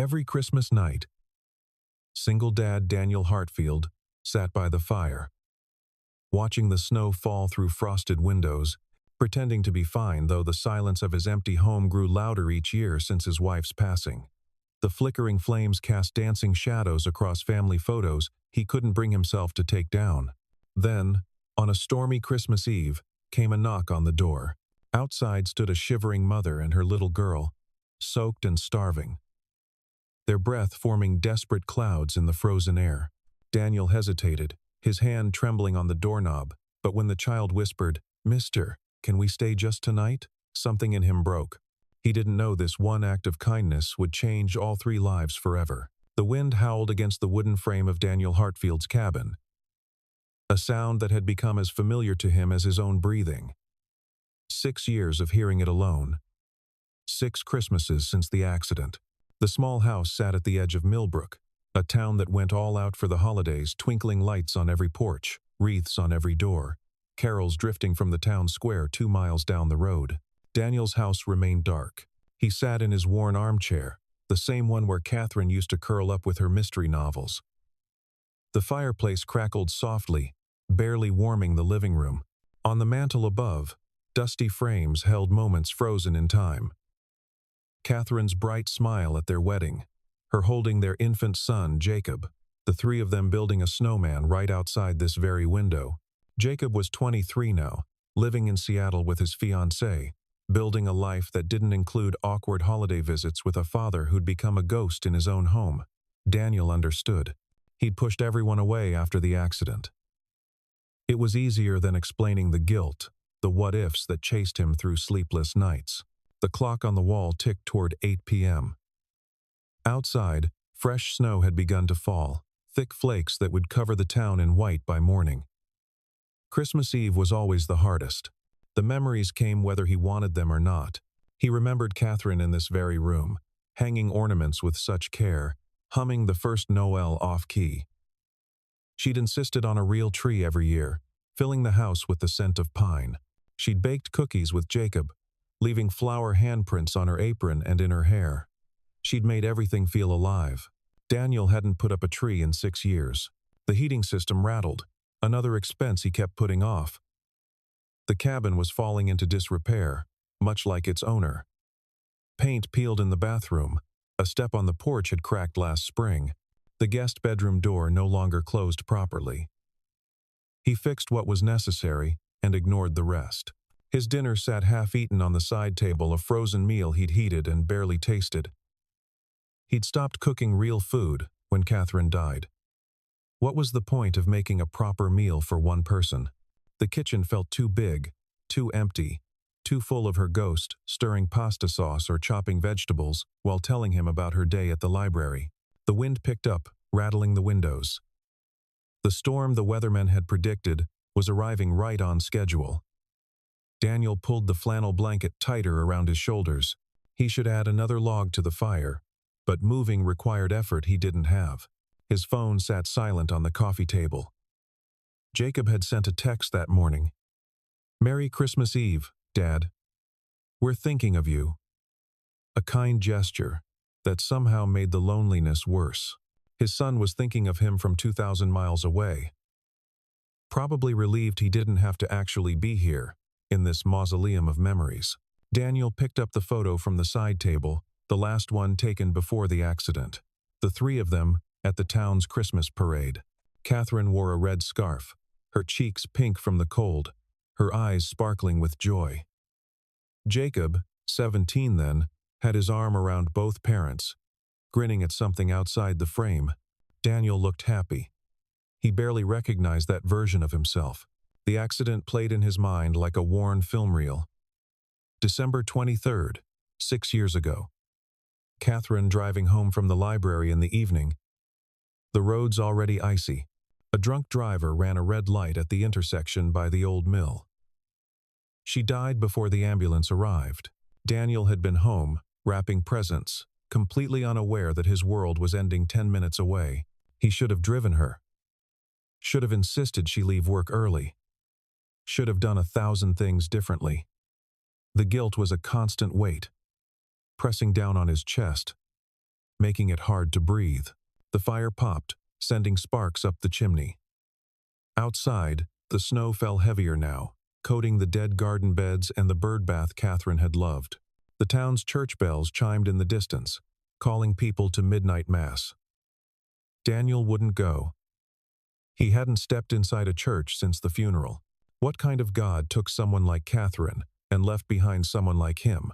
Every Christmas night, single dad Daniel Hartfield sat by the fire, watching the snow fall through frosted windows, pretending to be fine, though the silence of his empty home grew louder each year since his wife's passing. The flickering flames cast dancing shadows across family photos he couldn't bring himself to take down. Then, on a stormy Christmas Eve, came a knock on the door. Outside stood a shivering mother and her little girl, soaked and starving, their breath forming desperate clouds in the frozen air. Daniel hesitated, his hand trembling on the doorknob, but when the child whispered, "Mister, can we stay just tonight?" something in him broke. He didn't know this one act of kindness would change all three lives forever. The wind howled against the wooden frame of Daniel Hartfield's cabin, a sound that had become as familiar to him as his own breathing. 6 years of hearing it alone. 6 Christmases since the accident. The small house sat at the edge of Millbrook, a town that went all out for the holidays, twinkling lights on every porch, wreaths on every door, carols drifting from the town square 2 miles down the road. Daniel's house remained dark. He sat in his worn armchair, the same one where Catherine used to curl up with her mystery novels. The fireplace crackled softly, barely warming the living room. On the mantel above, dusty frames held moments frozen in time. Catherine's bright smile at their wedding, her holding their infant son, Jacob, the 3 of them building a snowman right outside this very window. Jacob was 23 now, living in Seattle with his fiancée, building a life that didn't include awkward holiday visits with a father who'd become a ghost in his own home. Daniel understood. He'd pushed everyone away after the accident. It was easier than explaining the guilt, the what-ifs that chased him through sleepless nights. The clock on the wall ticked toward 8 p.m. Outside, fresh snow had begun to fall, thick flakes that would cover the town in white by morning. Christmas Eve was always the hardest. The memories came whether he wanted them or not. He remembered Catherine in this very room, hanging ornaments with such care, humming the first Noel off-key. She'd insisted on a real tree every year, filling the house with the scent of pine. She'd baked cookies with Jacob, leaving flower handprints on her apron and in her hair. She'd made everything feel alive. Daniel hadn't put up a tree in 6 years. The heating system rattled, another expense he kept putting off. The cabin was falling into disrepair, much like its owner. Paint peeled in the bathroom. A step on the porch had cracked last spring. The guest bedroom door no longer closed properly. He fixed what was necessary and ignored the rest. His dinner sat half-eaten on the side table, a frozen meal he'd heated and barely tasted. He'd stopped cooking real food when Catherine died. What was the point of making a proper meal for one person? The kitchen felt too big, too empty, too full of her ghost, stirring pasta sauce or chopping vegetables while telling him about her day at the library. The wind picked up, rattling the windows. The storm the weathermen had predicted was arriving right on schedule. Daniel pulled the flannel blanket tighter around his shoulders. He should add another log to the fire, but moving required effort he didn't have. His phone sat silent on the coffee table. Jacob had sent a text that morning. "Merry Christmas Eve, Dad. We're thinking of you." A kind gesture that somehow made the loneliness worse. His son was thinking of him from 2,000 miles away. Probably relieved he didn't have to actually be here, in this mausoleum of memories. Daniel picked up the photo from the side table, the last one taken before the accident. The 3 of them at the town's Christmas parade. Catherine wore a red scarf, her cheeks pink from the cold, her eyes sparkling with joy. Jacob, 17 then, had his arm around both parents, grinning at something outside the frame. Daniel looked happy. He barely recognized that version of himself. The accident played in his mind like a worn film reel. December 23rd, 6 years ago. Catherine driving home from the library in the evening. The roads already icy. A drunk driver ran a red light at the intersection by the old mill. She died before the ambulance arrived. Daniel had been home, wrapping presents, completely unaware that his world was ending 10 minutes away. He should have driven her. Should have insisted she leave work early. Should have done 1,000 things differently. The guilt was a constant weight, pressing down on his chest, making it hard to breathe. The fire popped, sending sparks up the chimney. Outside, the snow fell heavier now, coating the dead garden beds and the bird bath Catherine had loved. The town's church bells chimed in the distance, calling people to midnight mass. Daniel wouldn't go. He hadn't stepped inside a church since the funeral. What kind of God took someone like Catherine and left behind someone like him?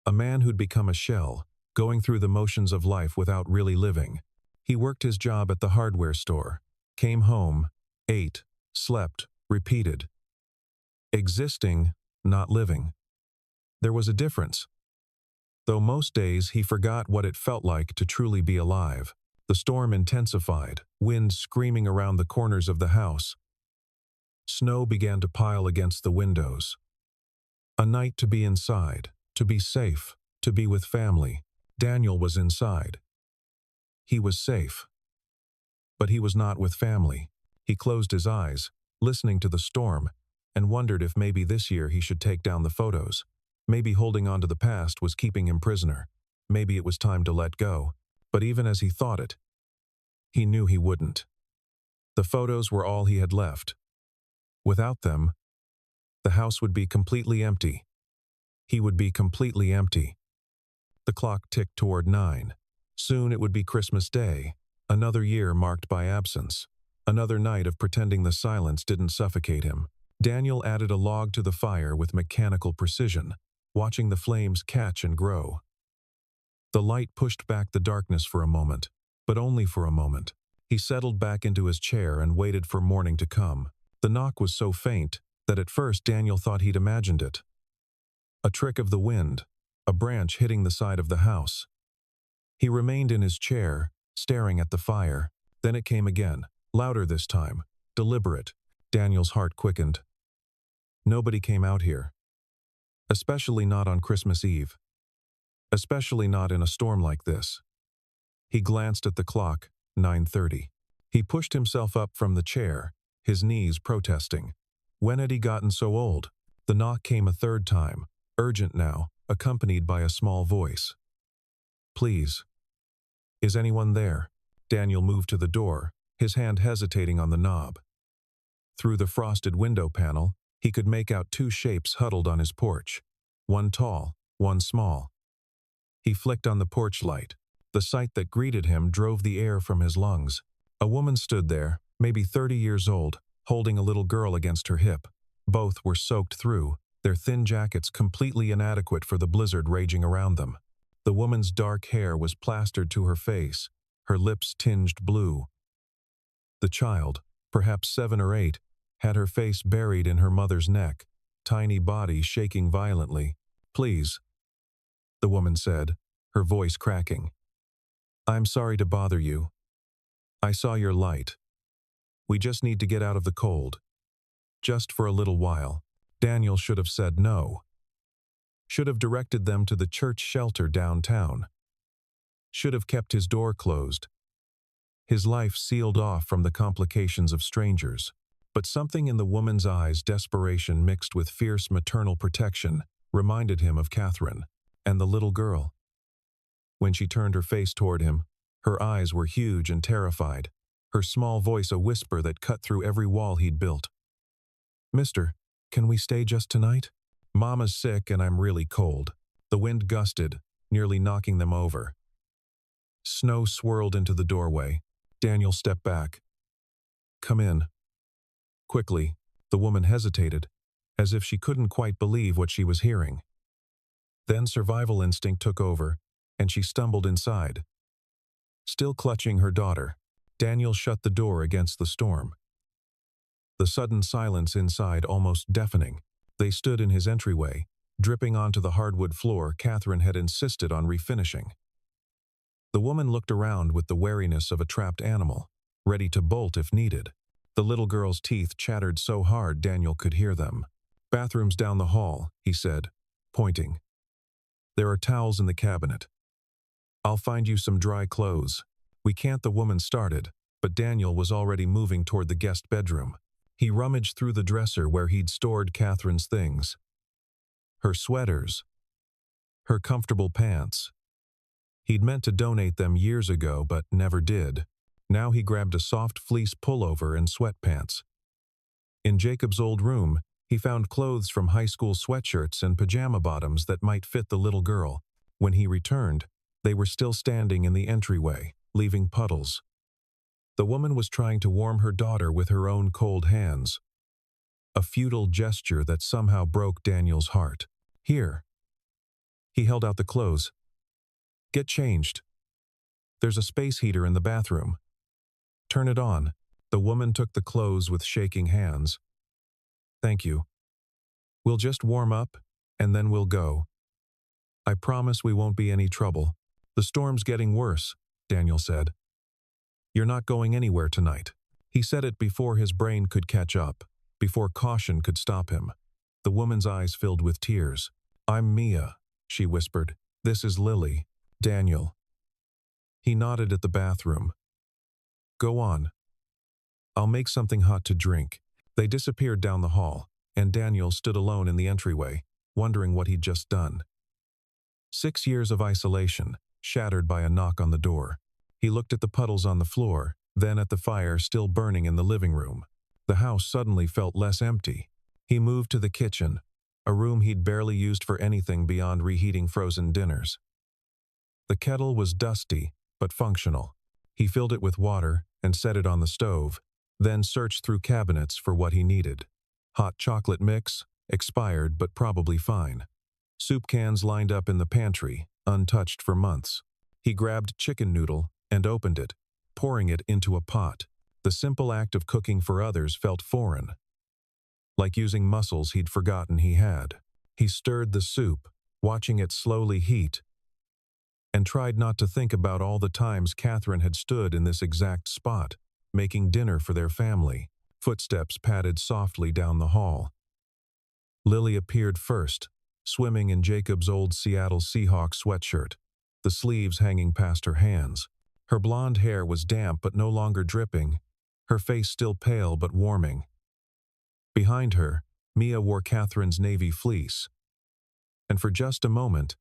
A man who'd become a shell, going through the motions of life without really living. He worked his job at the hardware store, came home, ate, slept, repeated. Existing, not living. There was a difference. Though most days he forgot what it felt like to truly be alive. The storm intensified, wind screaming around the corners of the house. Snow began to pile against the windows. A night to be inside, to be safe, to be with family. Daniel was inside. He was safe. But he was not with family. He closed his eyes, listening to the storm, and wondered if maybe this year he should take down the photos. Maybe holding on to the past was keeping him prisoner. Maybe it was time to let go. But even as he thought it, he knew he wouldn't. The photos were all he had left. Without them, the house would be completely empty. He would be completely empty. The clock ticked toward 9. Soon it would be Christmas Day, another year marked by absence. Another night of pretending the silence didn't suffocate him. Daniel added a log to the fire with mechanical precision, watching the flames catch and grow. The light pushed back the darkness for a moment, but only for a moment. He settled back into his chair and waited for morning to come. The knock was so faint that at first Daniel thought he'd imagined it. A trick of the wind, a branch hitting the side of the house. He remained in his chair, staring at the fire. Then it came again, louder this time, deliberate. Daniel's heart quickened. Nobody came out here. Especially not on Christmas Eve. Especially not in a storm like this. He glanced at the clock, 9:30. He pushed himself up from the chair, his knees protesting. When had he gotten so old? The knock came a third time, urgent now, accompanied by a small voice. Please. Is anyone there? Daniel moved to the door, his hand hesitating on the knob. Through the frosted window panel, he could make out two shapes huddled on his porch. One tall, one small. He flicked on the porch light. The sight that greeted him drove the air from his lungs. A woman stood there, maybe 30 years old, holding a little girl against her hip. Both were soaked through, their thin jackets completely inadequate for the blizzard raging around them. The woman's dark hair was plastered to her face, her lips tinged blue. The child, perhaps 7 or 8, had her face buried in her mother's neck, tiny body shaking violently. Please, the woman said, her voice cracking. I'm sorry to bother you. I saw your light. We just need to get out of the cold. Just for a little while. Daniel should have said no. Should have directed them to the church shelter downtown. Should have kept his door closed. His life sealed off from the complications of strangers. But something in the woman's eyes, desperation mixed with fierce maternal protection, reminded him of Catherine and the little girl. When she turned her face toward him, her eyes were huge and terrified, her small voice a whisper that cut through every wall he'd built. Mister, can we stay just tonight? Mama's sick and I'm really cold. The wind gusted, nearly knocking them over. Snow swirled into the doorway. Daniel stepped back. Come in. Quickly, the woman hesitated, as if she couldn't quite believe what she was hearing. Then survival instinct took over, and she stumbled inside. Still clutching her daughter, Daniel shut the door against the storm. The sudden silence inside almost deafening. They stood in his entryway, dripping onto the hardwood floor Catherine had insisted on refinishing. The woman looked around with the wariness of a trapped animal, ready to bolt if needed. The little girl's teeth chattered so hard Daniel could hear them. Bathroom's down the hall, he said, pointing. There are towels in the cabinet. I'll find you some dry clothes. We can't, the woman started, but Daniel was already moving toward the guest bedroom. He rummaged through the dresser where he'd stored Catherine's things. Her sweaters. Her comfortable pants. He'd meant to donate them years ago but never did. Now he grabbed a soft fleece pullover and sweatpants. In Jacob's old room, he found clothes from high school sweatshirts and pajama bottoms that might fit the little girl. When he returned, they were still standing in the entryway, leaving puddles. The woman was trying to warm her daughter with her own cold hands. A futile gesture that somehow broke Daniel's heart. "Here." He held out the clothes. "Get changed. There's a space heater in the bathroom. Turn it on." The woman took the clothes with shaking hands. "Thank you. We'll just warm up, and then we'll go. I promise we won't be any trouble. The storm's getting worse," Daniel said. "You're not going anywhere tonight." He said it before his brain could catch up, before caution could stop him. The woman's eyes filled with tears. "I'm Mia," she whispered. "This is Lily. Daniel." He nodded at the bathroom. "Go on. I'll make something hot to drink." They disappeared down the hall, and Daniel stood alone in the entryway, wondering what he'd just done. 6 years of isolation, shattered by a knock on the door. He looked at the puddles on the floor, then at the fire still burning in the living room. The house suddenly felt less empty. He moved to the kitchen, a room he'd barely used for anything beyond reheating frozen dinners. The kettle was dusty, but functional. He filled it with water and set it on the stove, then searched through cabinets for what he needed. Hot chocolate mix, expired but probably fine. Soup cans lined up in the pantry, untouched for months. He grabbed chicken noodle and opened it, pouring it into a pot. The simple act of cooking for others felt foreign, like using muscles he'd forgotten he had. He stirred the soup, watching it slowly heat, and tried not to think about all the times Catherine had stood in this exact spot, making dinner for their family. Footsteps padded softly down the hall. Lily appeared first, swimming in Jacob's old Seattle Seahawks sweatshirt, the sleeves hanging past her hands. Her blonde hair was damp but no longer dripping, her face still pale but warming. Behind her, Mia wore Catherine's navy fleece. And for just a moment,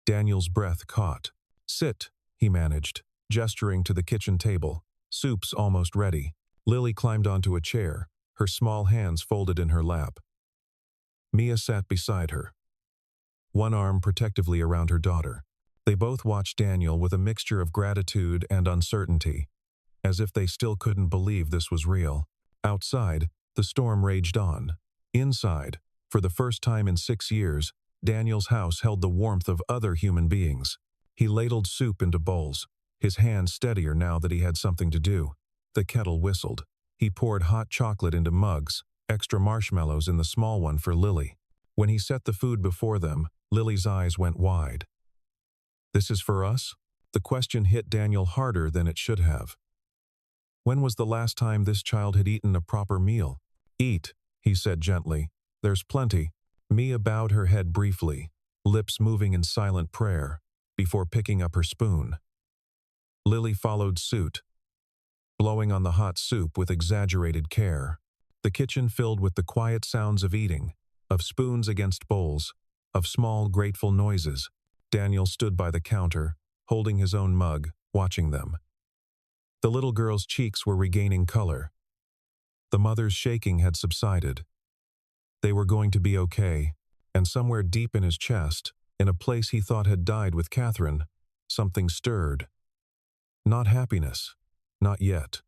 Daniel's breath caught. "Sit," he managed, gesturing to the kitchen table. "Soup's almost ready." Lily climbed onto a chair, her small hands folded in her lap. Mia sat beside her, one arm protectively around her daughter. They both watched Daniel with a mixture of gratitude and uncertainty, as if they still couldn't believe this was real. Outside, the storm raged on. Inside, for the first time in 6 years, Daniel's house held the warmth of other human beings. He ladled soup into bowls, his hands steadier now that he had something to do. The kettle whistled. He poured hot chocolate into mugs, extra marshmallows in the small one for Lily. When he set the food before them, Lily's eyes went wide. "This is for us?" The question hit Daniel harder than it should have. When was the last time this child had eaten a proper meal? "Eat," he said gently. "There's plenty." Mia bowed her head briefly, lips moving in silent prayer, before picking up her spoon. Lily followed suit, blowing on the hot soup with exaggerated care. The kitchen filled with the quiet sounds of eating, of spoons against bowls, of small, grateful noises. Daniel stood by the counter, holding his own mug, watching them. The little girl's cheeks were regaining color. The mother's shaking had subsided. They were going to be okay, and somewhere deep in his chest, in a place he thought had died with Catherine, something stirred. Not happiness, not yet.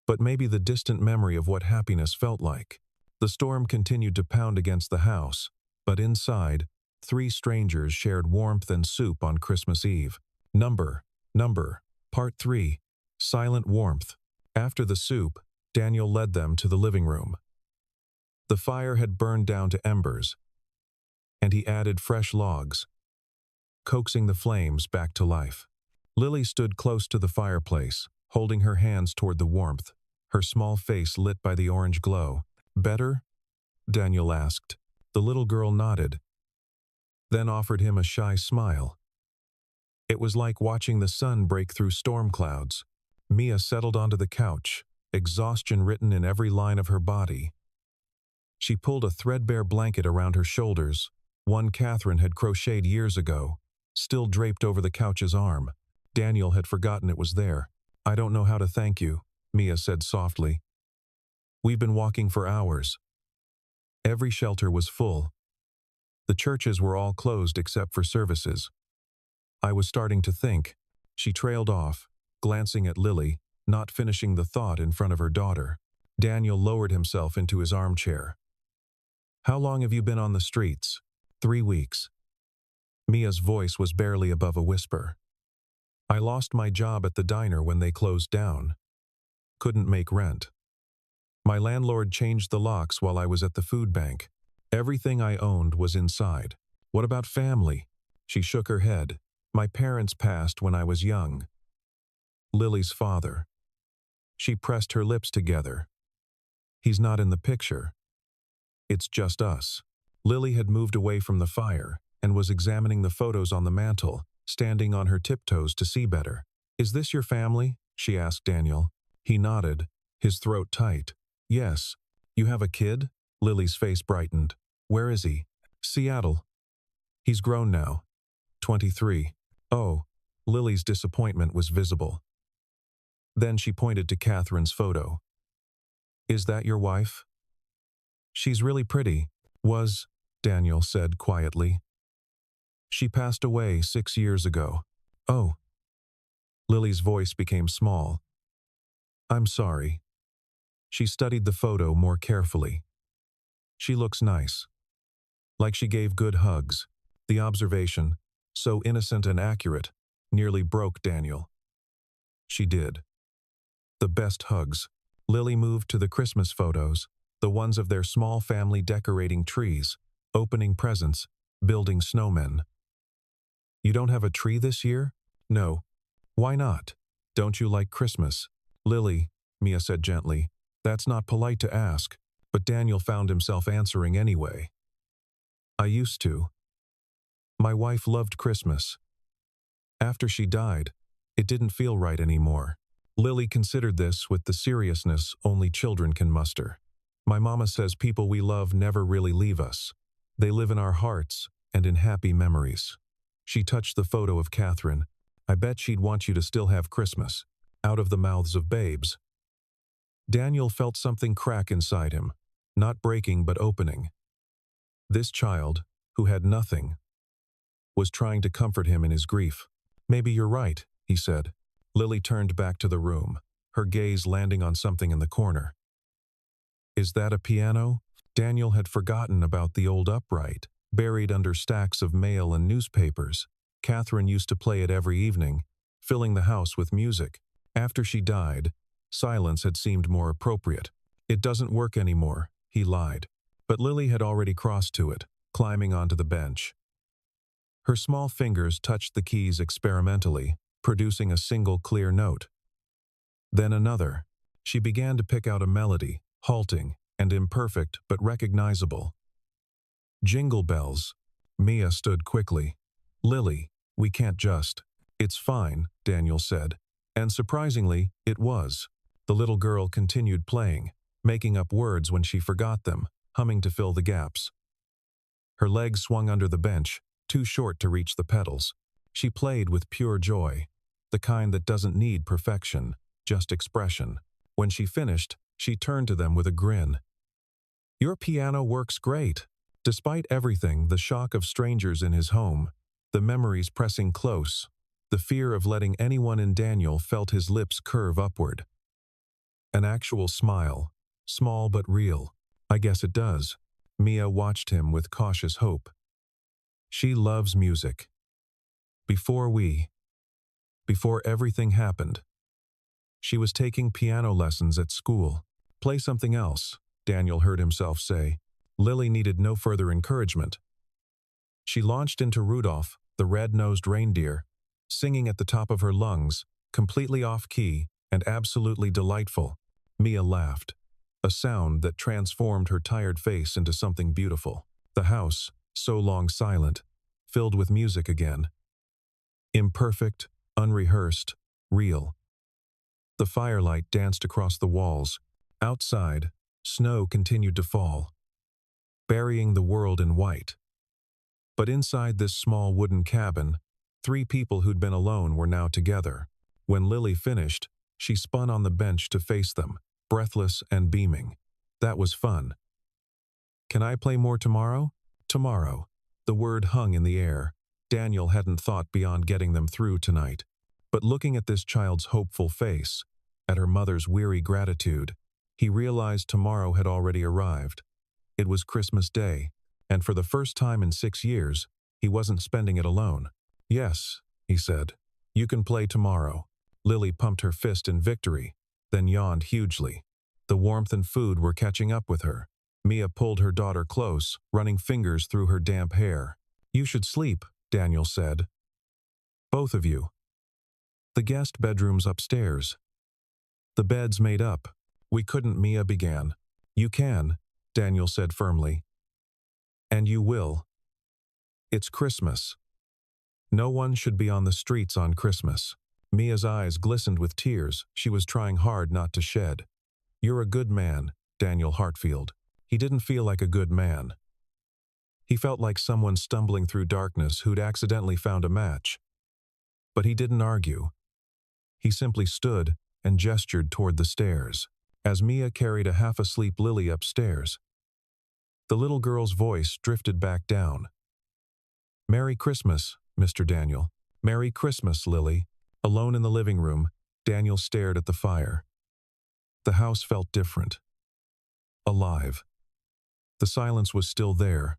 But maybe the distant memory of what happiness felt like. The storm continued to pound against the house, but inside, 3 strangers shared warmth and soup on Christmas Eve. Number, Part 3, Silent Warmth. After the soup, Daniel led them to the living room. The fire had burned down to embers, and he added fresh logs, coaxing the flames back to life. Lily stood close to the fireplace, holding her hands toward the warmth, her small face lit by the orange glow. "Better?" Daniel asked. The little girl nodded, then offered him a shy smile. It was like watching the sun break through storm clouds. Mia settled onto the couch, exhaustion written in every line of her body. She pulled a threadbare blanket around her shoulders, one Catherine had crocheted years ago, still draped over the couch's arm. Daniel had forgotten it was there. "I don't know how to thank you," Mia said softly. "We've been walking for hours." Every shelter was full. The churches were all closed except for services. "I was starting to think." She trailed off, glancing at Lily, not finishing the thought in front of her daughter. Daniel lowered himself into his armchair. "How long have you been on the streets?" 3 weeks. Mia's voice was barely above a whisper. "I lost my job at the diner when they closed down. Couldn't make rent. My landlord changed the locks while I was at the food bank. Everything I owned was inside." "What about family?" She shook her head. "My parents passed when I was young." "Lily's father." She pressed her lips together. "He's not in the picture. It's just us." Lily had moved away from the fire and was examining the photos on the mantel, standing on her tiptoes to see better. "Is this your family?" she asked Daniel. He nodded, his throat tight. "Yes. You have a kid?" Lily's face brightened. "Where is he?" "Seattle. He's grown now. 23. "Oh." Lily's disappointment was visible. Then she pointed to Catherine's photo. "Is that your wife?" "She's really pretty." "Was," Daniel said quietly. "She passed away 6 years ago." "Oh." Lily's voice became small. "I'm sorry." She studied the photo more carefully. "She looks nice. Like she gave good hugs." The observation, so innocent and accurate, nearly broke Daniel. She did. The best hugs. Lily moved to the Christmas photos, the ones of their small family decorating trees, opening presents, building snowmen. "You don't have a tree this year?" "No." "Why not? Don't you like Christmas?" "Lily," Mia said gently, "that's not polite to ask," but Daniel found himself answering anyway. "I used to. My wife loved Christmas. After she died, it didn't feel right anymore." Lily considered this with the seriousness only children can muster. "My mama says people we love never really leave us. They live in our hearts and in happy memories." She touched the photo of Catherine. "I bet she'd want you to still have Christmas." Out of the mouths of babes. Daniel felt something crack inside him, not breaking but opening. This child, who had nothing, was trying to comfort him in his grief. "Maybe you're right," he said. Lily turned back to the room, her gaze landing on something in the corner. "Is that a piano?" Daniel had forgotten about the old upright, buried under stacks of mail and newspapers. Catherine used to play it every evening, filling the house with music. After she died, silence had seemed more appropriate. "It doesn't work anymore," he lied. But Lily had already crossed to it, climbing onto the bench. Her small fingers touched the keys experimentally, producing a single clear note. Then another. She began to pick out a melody, halting and imperfect but recognizable. "Jingle bells." Mia stood quickly. "Lily, we can't just." "It's fine," Daniel said. And surprisingly, it was. The little girl continued playing, making up words when she forgot them, humming to fill the gaps. Her legs swung under the bench, too short to reach the pedals. She played with pure joy, the kind that doesn't need perfection, just expression. When she finished, she turned to them with a grin. "Your piano works great." Despite everything, the shock of strangers in his home, the memories pressing close, the fear of letting anyone in, Daniel felt his lips curve upward. An actual smile, small but real. "I guess it does." Mia watched him with cautious hope. "She loves music. Before everything happened. She was taking piano lessons at school." "Play something else," Daniel heard himself say. Lily needed no further encouragement. She launched into Rudolph, the red-nosed reindeer, singing at the top of her lungs, completely off-key and absolutely delightful. Mia laughed, a sound that transformed her tired face into something beautiful. The house, so long silent, filled with music again. Imperfect, unrehearsed, real. The firelight danced across the walls. Outside, snow continued to fall, burying the world in white. But inside this small wooden cabin, 3 people who'd been alone were now together. When Lily finished, she spun on the bench to face them, breathless and beaming. That was fun. Can I play more tomorrow? Tomorrow. The word hung in the air. Daniel hadn't thought beyond getting them through tonight. But looking at this child's hopeful face, at her mother's weary gratitude, he realized tomorrow had already arrived. It was Christmas Day, and for the first time in 6 years, he wasn't spending it alone. Yes, he said. You can play tomorrow. Lily pumped her fist in victory, then yawned hugely. The warmth and food were catching up with her. Mia pulled her daughter close, running fingers through her damp hair. You should sleep, Daniel said. Both of you. The guest bedroom's upstairs. The bed's made up. We couldn't, Mia began. You can, Daniel said firmly. And you will. It's Christmas. No one should be on the streets on Christmas. Mia's eyes glistened with tears she was trying hard not to shed. You're a good man, Daniel Hartfield. He didn't feel like a good man. He felt like someone stumbling through darkness who'd accidentally found a match. But he didn't argue. He simply stood and gestured toward the stairs, as Mia carried a half-asleep Lily upstairs. The little girl's voice drifted back down. Merry Christmas, Mr. Daniel. Merry Christmas, Lily. Alone in the living room, Daniel stared at the fire. The house felt different. Alive. The silence was still there,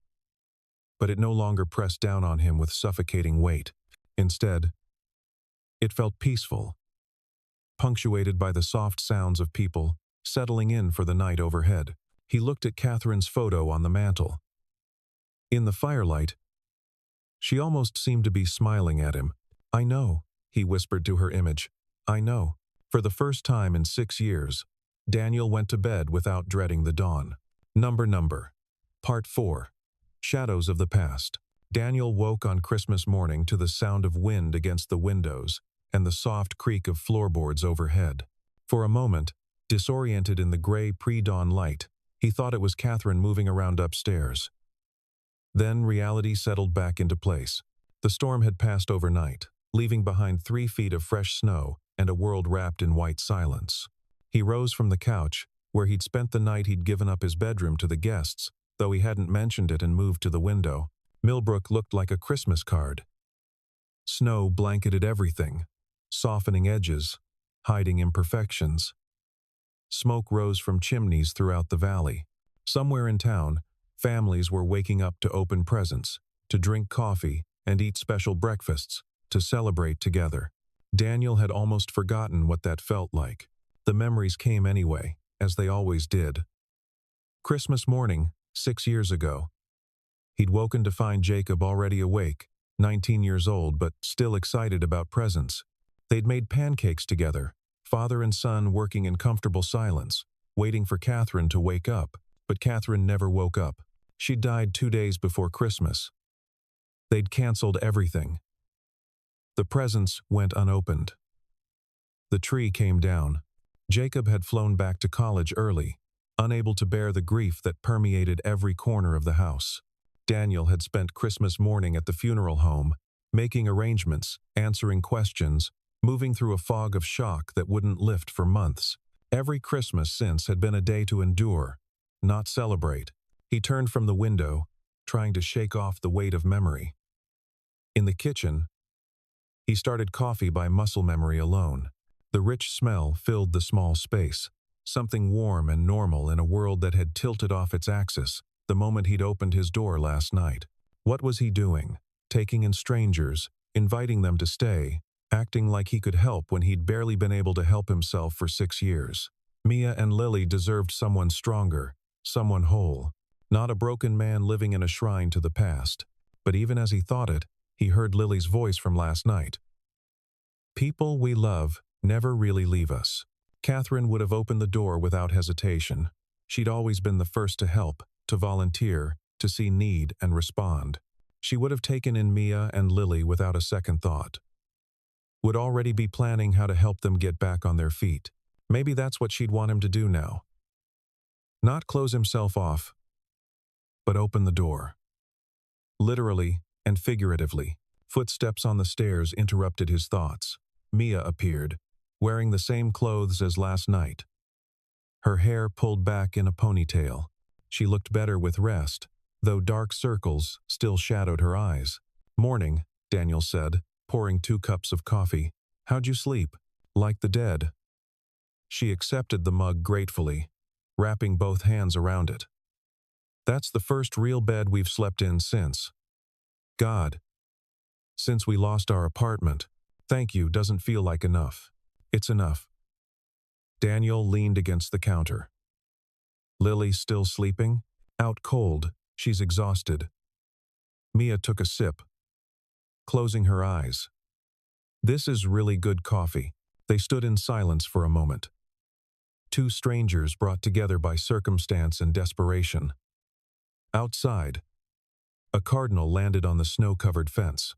but it no longer pressed down on him with suffocating weight. Instead, it felt peaceful, punctuated by the soft sounds of people settling in for the night overhead. He looked at Catherine's photo on the mantel. In the firelight, she almost seemed to be smiling at him. I know, he whispered to her image. I know. For the first time in 6 years, Daniel went to bed without dreading the dawn. Number. Part 4. Shadows of the Past. Daniel woke on Christmas morning to the sound of wind against the windows and the soft creak of floorboards overhead. For a moment, disoriented in the gray pre-dawn light, he thought it was Catherine moving around upstairs. Then reality settled back into place. The storm had passed overnight, leaving behind 3 feet of fresh snow and a world wrapped in white silence. He rose from the couch, where he'd spent the night. He'd given up his bedroom to the guests, though he hadn't mentioned it, and moved to the window. Millbrook looked like a Christmas card. Snow blanketed everything, softening edges, hiding imperfections. Smoke rose from chimneys throughout the valley. Somewhere in town, families were waking up to open presents, to drink coffee and eat special breakfasts, to celebrate together. Daniel had almost forgotten what that felt like. The memories came anyway, as they always did. Christmas morning, 6 years ago. He'd woken to find Jacob already awake, 19 years old but still excited about presents. They'd made pancakes together, father and son working in comfortable silence, waiting for Catherine to wake up. But Catherine never woke up. She died 2 days before Christmas. They'd canceled everything. The presents went unopened. The tree came down. Jacob had flown back to college early, unable to bear the grief that permeated every corner of the house. Daniel had spent Christmas morning at the funeral home, making arrangements, answering questions, moving through a fog of shock that wouldn't lift for months. Every Christmas since had been a day to endure, not celebrate. He turned from the window, trying to shake off the weight of memory. In the kitchen, he started coffee by muscle memory alone. The rich smell filled the small space, something warm and normal in a world that had tilted off its axis the moment he'd opened his door last night. What was he doing? Taking in strangers, inviting them to stay, acting like he could help when he'd barely been able to help himself for 6 years. Mia and Lily deserved someone stronger, someone whole, not a broken man living in a shrine to the past. But even as he thought it, he heard Lily's voice from last night. People we love never really leave us. Catherine would have opened the door without hesitation. She'd always been the first to help, to volunteer, to see need and respond. She would have taken in Mia and Lily without a second thought. Would already be planning how to help them get back on their feet. Maybe that's what she'd want him to do now. Not close himself off, but open the door. Literally and figuratively. Footsteps on the stairs interrupted his thoughts. Mia appeared, wearing the same clothes as last night. Her hair pulled back in a ponytail. She looked better with rest, though dark circles still shadowed her eyes. "Morning," Daniel said, pouring 2 cups of coffee. "How'd you sleep? Like the dead?" She accepted the mug gratefully, wrapping both hands around it. "That's the first real bed we've slept in since. God. Since we lost our apartment. Thank you doesn't feel like enough. It's enough." Daniel leaned against the counter. "Lily still sleeping? Out cold. She's exhausted." Mia took a sip, closing her eyes. "This is really good coffee." They stood in silence for a moment. 2 strangers brought together by circumstance and desperation. Outside, a cardinal landed on the snow-covered fence.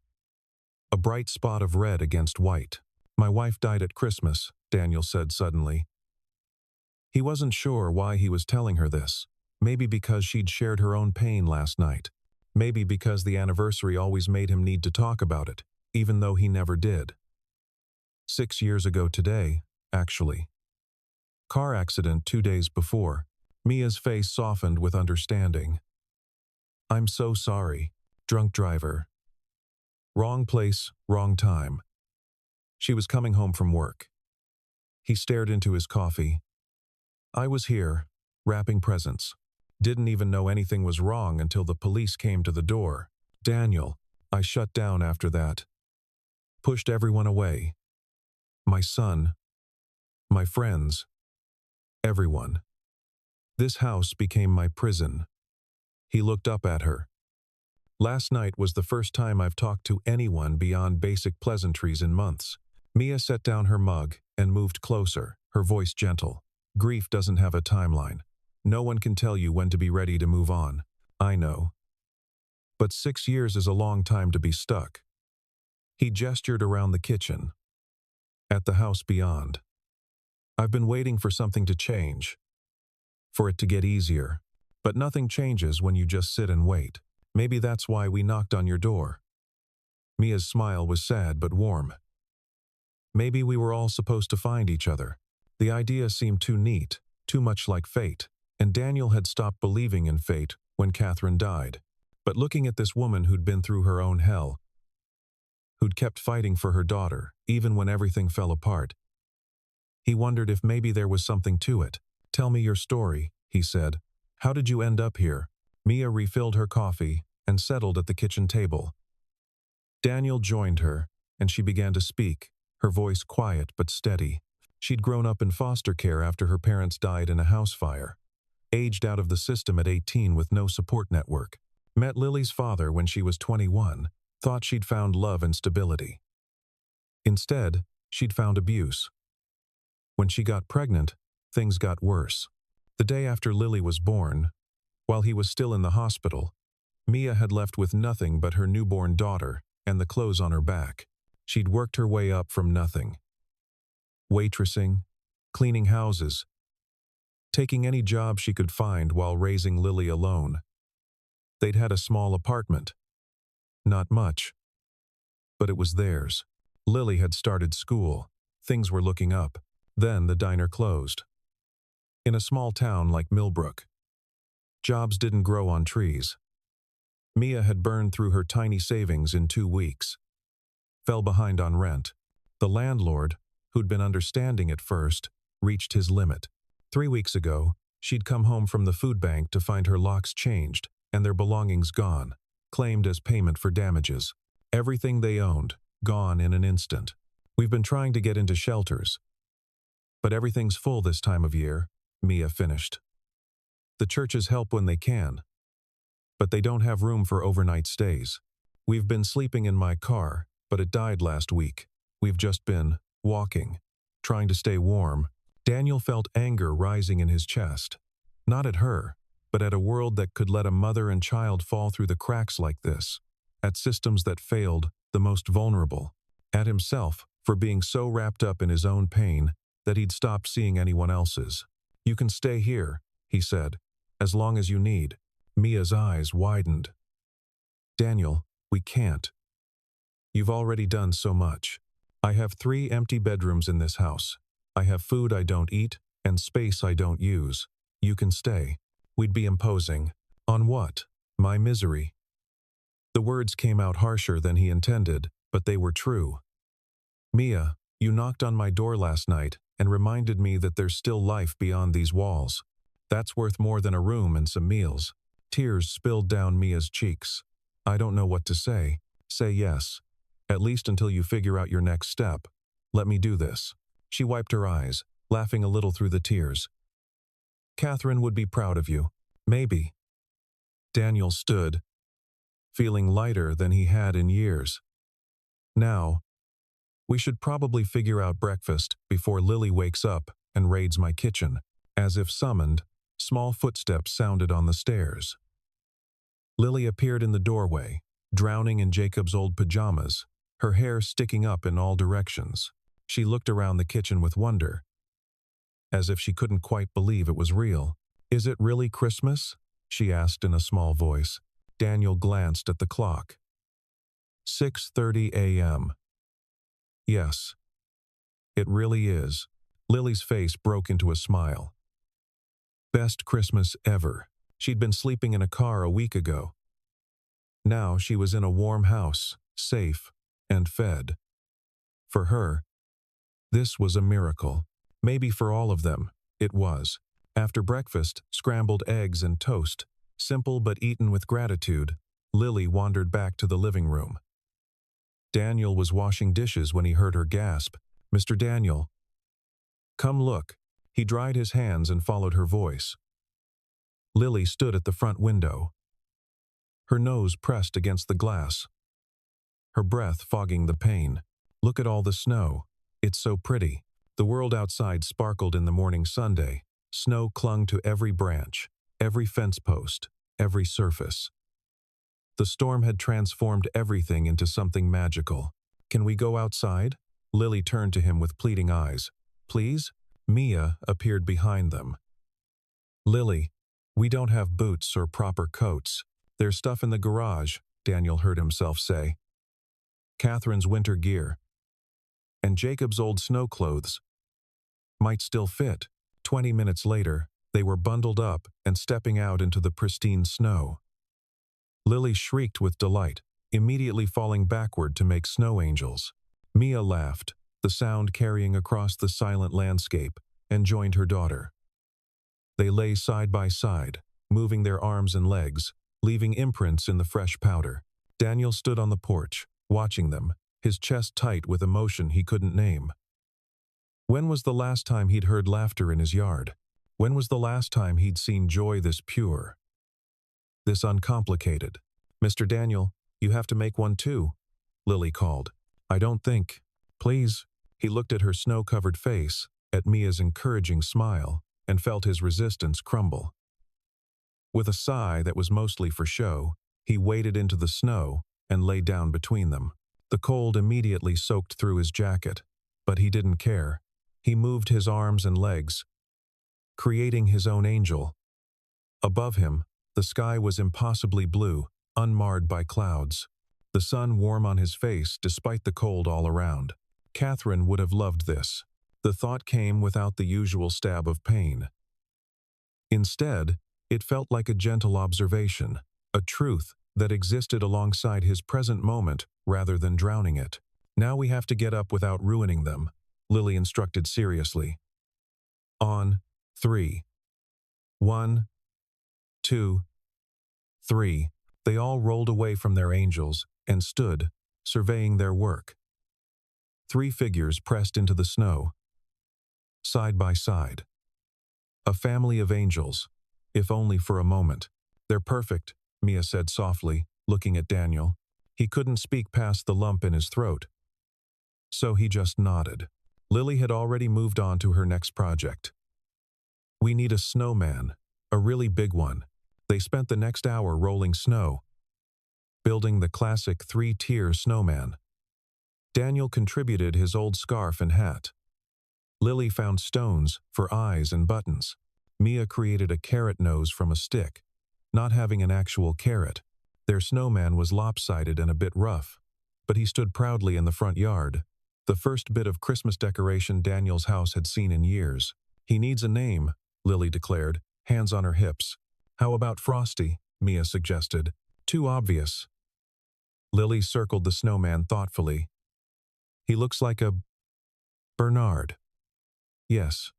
A bright spot of red against white. "My wife died at Christmas," Daniel said suddenly. He wasn't sure why he was telling her this. Maybe because she'd shared her own pain last night. Maybe because the anniversary always made him need to talk about it, even though he never did. 6 years ago today, actually. Car accident 2 days before. Mia's face softened with understanding. "I'm so sorry. Drunk driver. Wrong place, wrong time." She was coming home from work. He stared into his coffee. "I was here, wrapping presents. Didn't even know anything was wrong until the police came to the door. Daniel, I shut down after that. Pushed everyone away. My son. My friends. Everyone. This house became my prison." He looked up at her. "Last night was the first time I've talked to anyone beyond basic pleasantries in months." Mia set down her mug and moved closer, her voice gentle. "Grief doesn't have a timeline. No one can tell you when to be ready to move on. I know. But 6 years is a long time to be stuck." He gestured around the kitchen. "At the house beyond. I've been waiting for something to change. For it to get easier. But nothing changes when you just sit and wait. Maybe that's why we knocked on your door." Mia's smile was sad but warm. "Maybe we were all supposed to find each other." The idea seemed too neat, too much like fate, and Daniel had stopped believing in fate when Catherine died. But looking at this woman who'd been through her own hell, who'd kept fighting for her daughter, even when everything fell apart, he wondered if maybe there was something to it. "Tell me your story," he said. "How did you end up here?" Mia refilled her coffee and settled at the kitchen table. Daniel joined her, and she began to speak, her voice quiet but steady. She'd grown up in foster care after her parents died in a house fire. Aged out of the system at 18 with no support network. Met Lily's father when she was 21, thought she'd found love and stability. Instead, she'd found abuse. When she got pregnant, things got worse. The day after Lily was born, while he was still in the hospital, Mia had left with nothing but her newborn daughter and the clothes on her back. She'd worked her way up from nothing. Waitressing, cleaning houses, taking any job she could find while raising Lily alone. They'd had a small apartment. Not much. But it was theirs. Lily had started school. Things were looking up. Then the diner closed. In a small town like Millbrook, jobs didn't grow on trees. Mia had burned through her tiny savings in 2 weeks. Fell behind on rent. The landlord, who'd been understanding at first, reached his limit. 3 weeks ago, she'd come home from the food bank to find her locks changed and their belongings gone, claimed as payment for damages. Everything they owned, gone in an instant. "We've been trying to get into shelters. But everything's full this time of year," Mia finished. "The churches help when they can. But they don't have room for overnight stays. We've been sleeping in my car, but it died last week. We've just been walking, trying to stay warm." Daniel felt anger rising in his chest. Not at her, but at a world that could let a mother and child fall through the cracks like this. At systems that failed the most vulnerable. At himself for being so wrapped up in his own pain that he'd stopped seeing anyone else's. "You can stay here," he said, "as long as you need." Mia's eyes widened. "Daniel, we can't." You've already done so much. I have 3 empty bedrooms in this house. I have food I don't eat and space I don't use. You can stay. We'd be imposing. On what? My misery. The words came out harsher than he intended, but they were true. Mia, you knocked on my door last night and reminded me that there's still life beyond these walls. That's worth more than a room and some meals. Tears spilled down Mia's cheeks. I don't know what to say. Say yes. At least until you figure out your next step. Let me do this. She wiped her eyes, laughing a little through the tears. Catherine would be proud of you. Maybe. Daniel stood, feeling lighter than he had in years. Now, we should probably figure out breakfast before Lily wakes up and raids my kitchen. As if summoned, small footsteps sounded on the stairs. Lily appeared in the doorway, drowning in Jacob's old pajamas, her hair sticking up in all directions. She looked around the kitchen with wonder, as if she couldn't quite believe it was real. Is it really Christmas? She asked in a small voice. Daniel glanced at the clock. 6:30 a.m. Yes, it really is. Lily's face broke into a smile. Best Christmas ever. She'd been sleeping in a car a week ago. Now she was in a warm house, safe and fed. For her, this was a miracle. Maybe for all of them, it was. After breakfast, scrambled eggs and toast, simple but eaten with gratitude, Lily wandered back to the living room. Daniel was washing dishes when he heard her gasp, "Mr. Daniel." "Come look." He dried his hands and followed her voice. Lily stood at the front window, her nose pressed against the glass, her breath fogging the pane. "Look at all the snow. It's so pretty." The world outside sparkled in the morning Sunday. Snow clung to every branch, every fence post, every surface. The storm had transformed everything into something magical. "Can we go outside?" Lily turned to him with pleading eyes. "Please?" Mia appeared behind them. "Lily, we don't have boots or proper coats. There's stuff in the garage," Daniel heard himself say. Catherine's winter gear and Jacob's old snow clothes might still fit. 20 minutes later, they were bundled up and stepping out into the pristine snow. Lily shrieked with delight, immediately falling backward to make snow angels. Mia laughed, the sound carrying across the silent landscape, and joined her daughter. They lay side by side, moving their arms and legs, leaving imprints in the fresh powder. Daniel stood on the porch, watching them, his chest tight with emotion he couldn't name. When was the last time he'd heard laughter in his yard? When was the last time he'd seen joy this pure, this uncomplicated? "Mr. Daniel, you have to make one too," Lily called. "I don't think." "Please." He looked at her snow-covered face, at Mia's encouraging smile, and felt his resistance crumble. With a sigh that was mostly for show, he waded into the snow and lay down between them. The cold immediately soaked through his jacket, but he didn't care. He moved his arms and legs, creating his own angel. Above him, the sky was impossibly blue, unmarred by clouds. The sun warm on his face despite the cold all around. Catherine would have loved this. The thought came without the usual stab of pain. Instead, it felt like a gentle observation, a truth that existed alongside his present moment rather than drowning it. "Now we have to get up without ruining them," Lily instructed seriously. "On 3. 1, 2, 3. They all rolled away from their angels and stood, surveying their work. 3 figures pressed into the snow, side by side. A family of angels, if only for a moment. "They're perfect," Mia said softly, looking at Daniel. He couldn't speak past the lump in his throat, so he just nodded. Lily had already moved on to her next project. "We need a snowman, a really big one." They spent the next hour rolling snow, building the classic 3-tier snowman. Daniel contributed his old scarf and hat. Lily found stones for eyes and buttons. Mia created a carrot nose from a stick. Not having an actual carrot, their snowman was lopsided and a bit rough. but he stood proudly in the front yard, the first bit of Christmas decoration Daniel's house had seen in years. "He needs a name," Lily declared, hands on her hips. "How about Frosty?" Mia suggested. "Too obvious." Lily circled the snowman thoughtfully. "He looks like a Bernard." "Yes,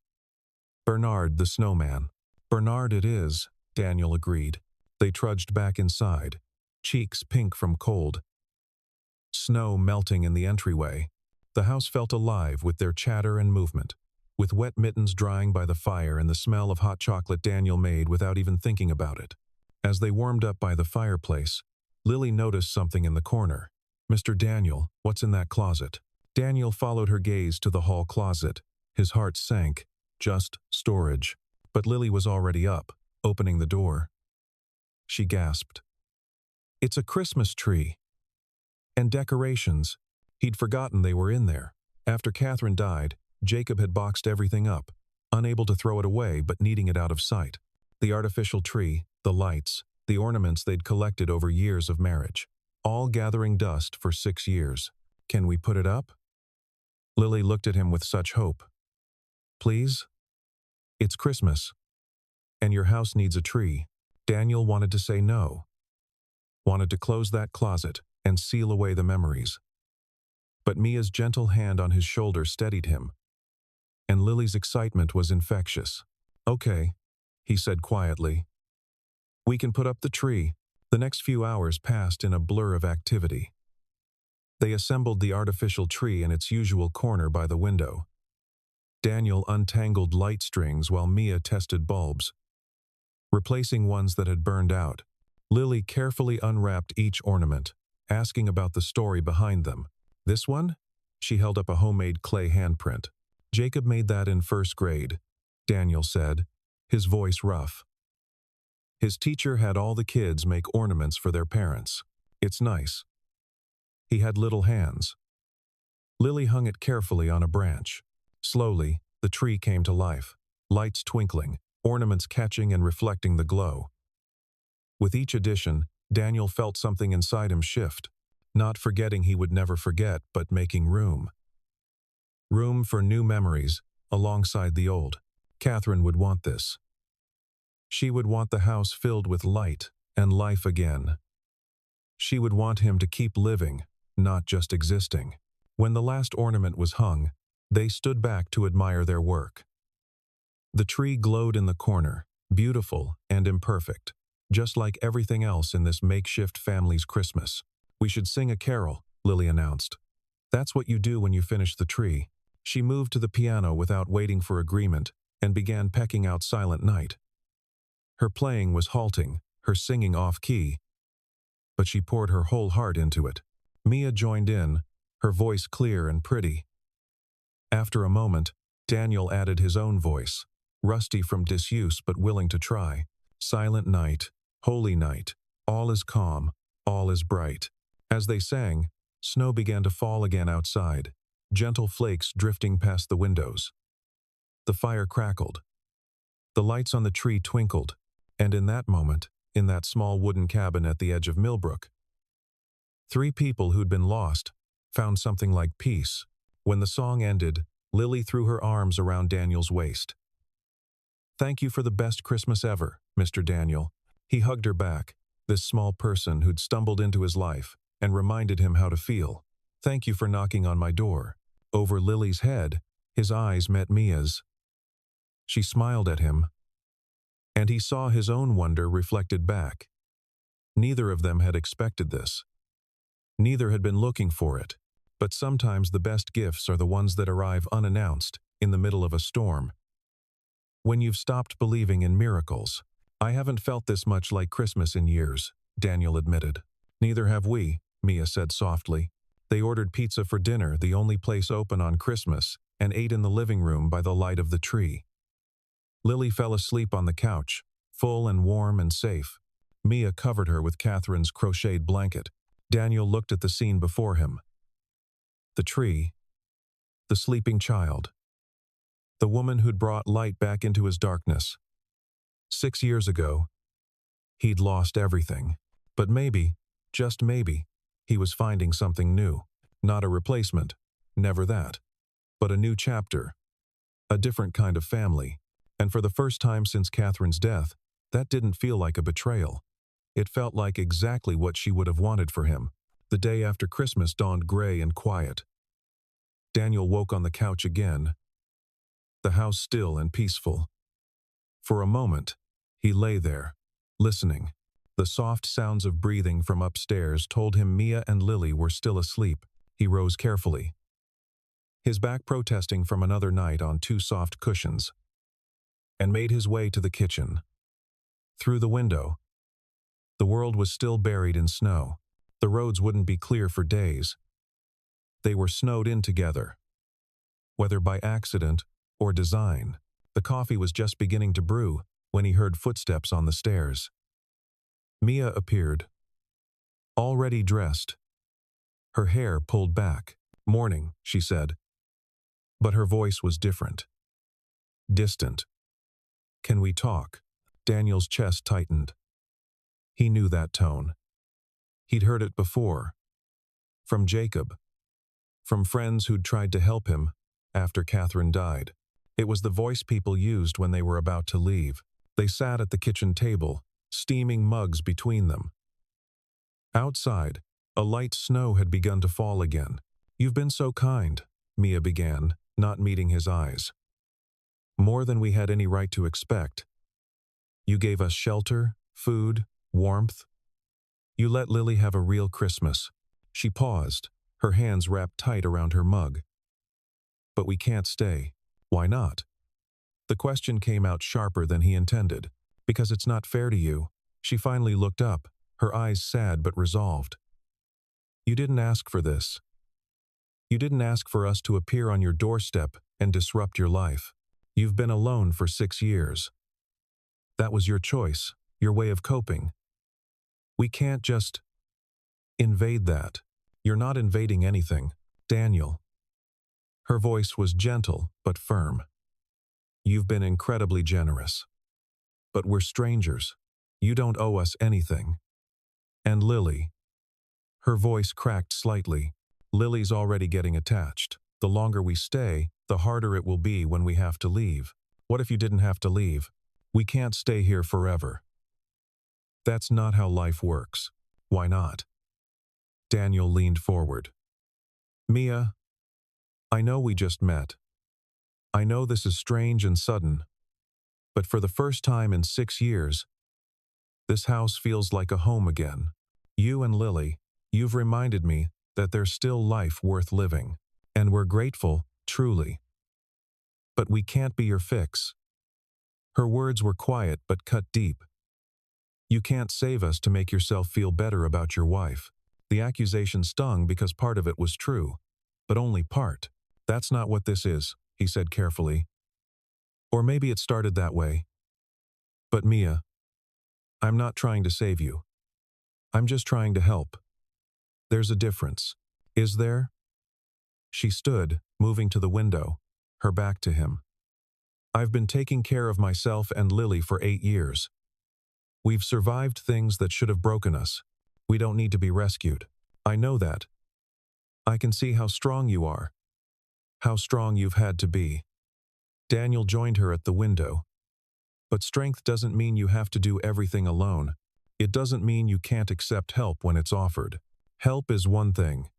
Bernard the snowman." "Bernard it is," Daniel agreed. They trudged back inside, cheeks pink from cold, snow melting in the entryway. The house felt alive with their chatter and movement. With wet mittens drying by the fire and the smell of hot chocolate Daniel made without even thinking about it. As they warmed up by the fireplace, Lily noticed something in the corner. "Mr. Daniel, what's in that closet?" Daniel followed her gaze to the hall closet. His heart sank. Just storage. But Lily was already up, opening the door. She gasped. "It's a Christmas tree. And decorations." He'd forgotten they were in there. After Catherine died, Jacob had boxed everything up, unable to throw it away but needing it out of sight. The artificial tree, the lights, the ornaments they'd collected over years of marriage, all gathering dust for 6 years. "Can we put it up?" Lily looked at him with such hope. "Please? It's Christmas. And your house needs a tree." Daniel wanted to say no. Wanted to close that closet and seal away the memories. But Mia's gentle hand on his shoulder steadied him, and Lily's excitement was infectious. "Okay," he said quietly. "We can put up the tree." The next few hours passed in a blur of activity. They assembled the artificial tree in its usual corner by the window. Daniel untangled light strings while Mia tested bulbs, replacing ones that had burned out. Lily carefully unwrapped each ornament, asking about the story behind them. "This one?" She held up a homemade clay handprint. "Jacob made that in 1st grade," Daniel said, his voice rough. "His teacher had all the kids make ornaments for their parents. It's nice. He had little hands." Lily hung it carefully on a branch. Slowly, the tree came to life, lights twinkling, ornaments catching and reflecting the glow. With each addition, Daniel felt something inside him shift, not forgetting he would never forget, but making room. Room for new memories, alongside the old. Catherine would want this. She would want the house filled with light and life again. She would want him to keep living, not just existing. When the last ornament was hung, they stood back to admire their work. The tree glowed in the corner, beautiful and imperfect, just like everything else in this makeshift family's Christmas. "We should sing a carol," Lily announced. "That's what you do when you finish the tree." She moved to the piano without waiting for agreement and began pecking out Silent Night. Her playing was halting, her singing off-key, but she poured her whole heart into it. Mia joined in, her voice clear and pretty. After a moment, Daniel added his own voice, rusty from disuse but willing to try. "Silent night, holy night, all is calm, all is bright." As they sang, snow began to fall again outside, gentle flakes drifting past the windows. The fire crackled. The lights on the tree twinkled, and in that moment, in that small wooden cabin at the edge of Millbrook, 3 people who'd been lost found something like peace. When the song ended, Lily threw her arms around Daniel's waist. "Thank you for the best Christmas ever, Mr. Daniel." He hugged her back, this small person who'd stumbled into his life, and reminded him how to feel. "Thank you for knocking on my door." Over Lily's head, his eyes met Mia's. She smiled at him, and he saw his own wonder reflected back. Neither of them had expected this. Neither had been looking for it. But sometimes the best gifts are the ones that arrive unannounced, in the middle of a storm. When you've stopped believing in miracles. "I haven't felt this much like Christmas in years," Daniel admitted. "Neither have we," Mia said softly. They ordered pizza for dinner, the only place open on Christmas, and ate in the living room by the light of the tree. Lily fell asleep on the couch, full and warm and safe. Mia covered her with Catherine's crocheted blanket. Daniel looked at the scene before him. The tree, the sleeping child, the woman who'd brought light back into his darkness. 6 years ago, he'd lost everything. But maybe, just maybe, He was finding something new. Not a replacement. Never that. But a new chapter. A different kind of family. And for the first time since Catherine's death, that didn't feel like a betrayal. It felt like exactly what she would have wanted for him. The day after Christmas dawned gray and quiet. Daniel woke on the couch again, the house still and peaceful. For a moment, he lay there, listening. The soft sounds of breathing from upstairs told him Mia and Lily were still asleep. He rose carefully, his back protesting from another night on two soft cushions, and made his way to the kitchen. Through the window, the world was still buried in snow. The roads wouldn't be clear for days. They were snowed in together. Whether by accident or design, the coffee was just beginning to brew when he heard footsteps on the stairs. Mia appeared, already dressed, her hair pulled back. "Morning," she said. But her voice was different. Distant. "Can we talk?" Daniel's chest tightened. He knew that tone. He'd heard it before. From Jacob. From friends who'd tried to help him after Catherine died. It was the voice people used when they were about to leave. They sat at the kitchen table, steaming mugs between them. Outside, a light snow had begun to fall again. "You've been so kind," Mia began, not meeting his eyes. "More than we had any right to expect. You gave us shelter, food, warmth. You let Lily have a real Christmas." She paused, her hands wrapped tight around her mug. "But we can't stay." "Why not?" The question came out sharper than he intended. "Because it's not fair to you." She finally looked up, her eyes sad but resolved. "You didn't ask for this. You didn't ask for us to appear on your doorstep and disrupt your life. You've been alone for 6 years. That was your choice, your way of coping. We can't just invade that. You're not invading anything, Daniel." Her voice was gentle but firm. "You've been incredibly generous. But we're strangers. You don't owe us anything. And Lily." Her voice cracked slightly. "Lily's already getting attached. The longer we stay, the harder it will be when we have to leave. What if you didn't have to leave? We can't stay here forever." "That's not how life works." "Why not?" Daniel leaned forward. "Mia, I know we just met. I know this is strange and sudden. But for the first time in 6 years, this house feels like a home again. You and Lily, you've reminded me that there's still life worth living. And we're grateful, truly. But we can't be your fix." Her words were quiet but cut deep. "You can't save us to make yourself feel better about your wife." The accusation stung because part of it was true, but only part. "That's not what this is," he said carefully. "Or maybe it started that way. But Mia, I'm not trying to save you. I'm just trying to help. There's a difference. Is there?" She stood, moving to the window, her back to him. "I've been taking care of myself and Lily for 8 years. We've survived things that should have broken us. We don't need to be rescued. I know that. I can see how strong you are. How strong you've had to be." Daniel joined her at the window. "But strength doesn't mean you have to do everything alone. It doesn't mean you can't accept help when it's offered. Help is one thing.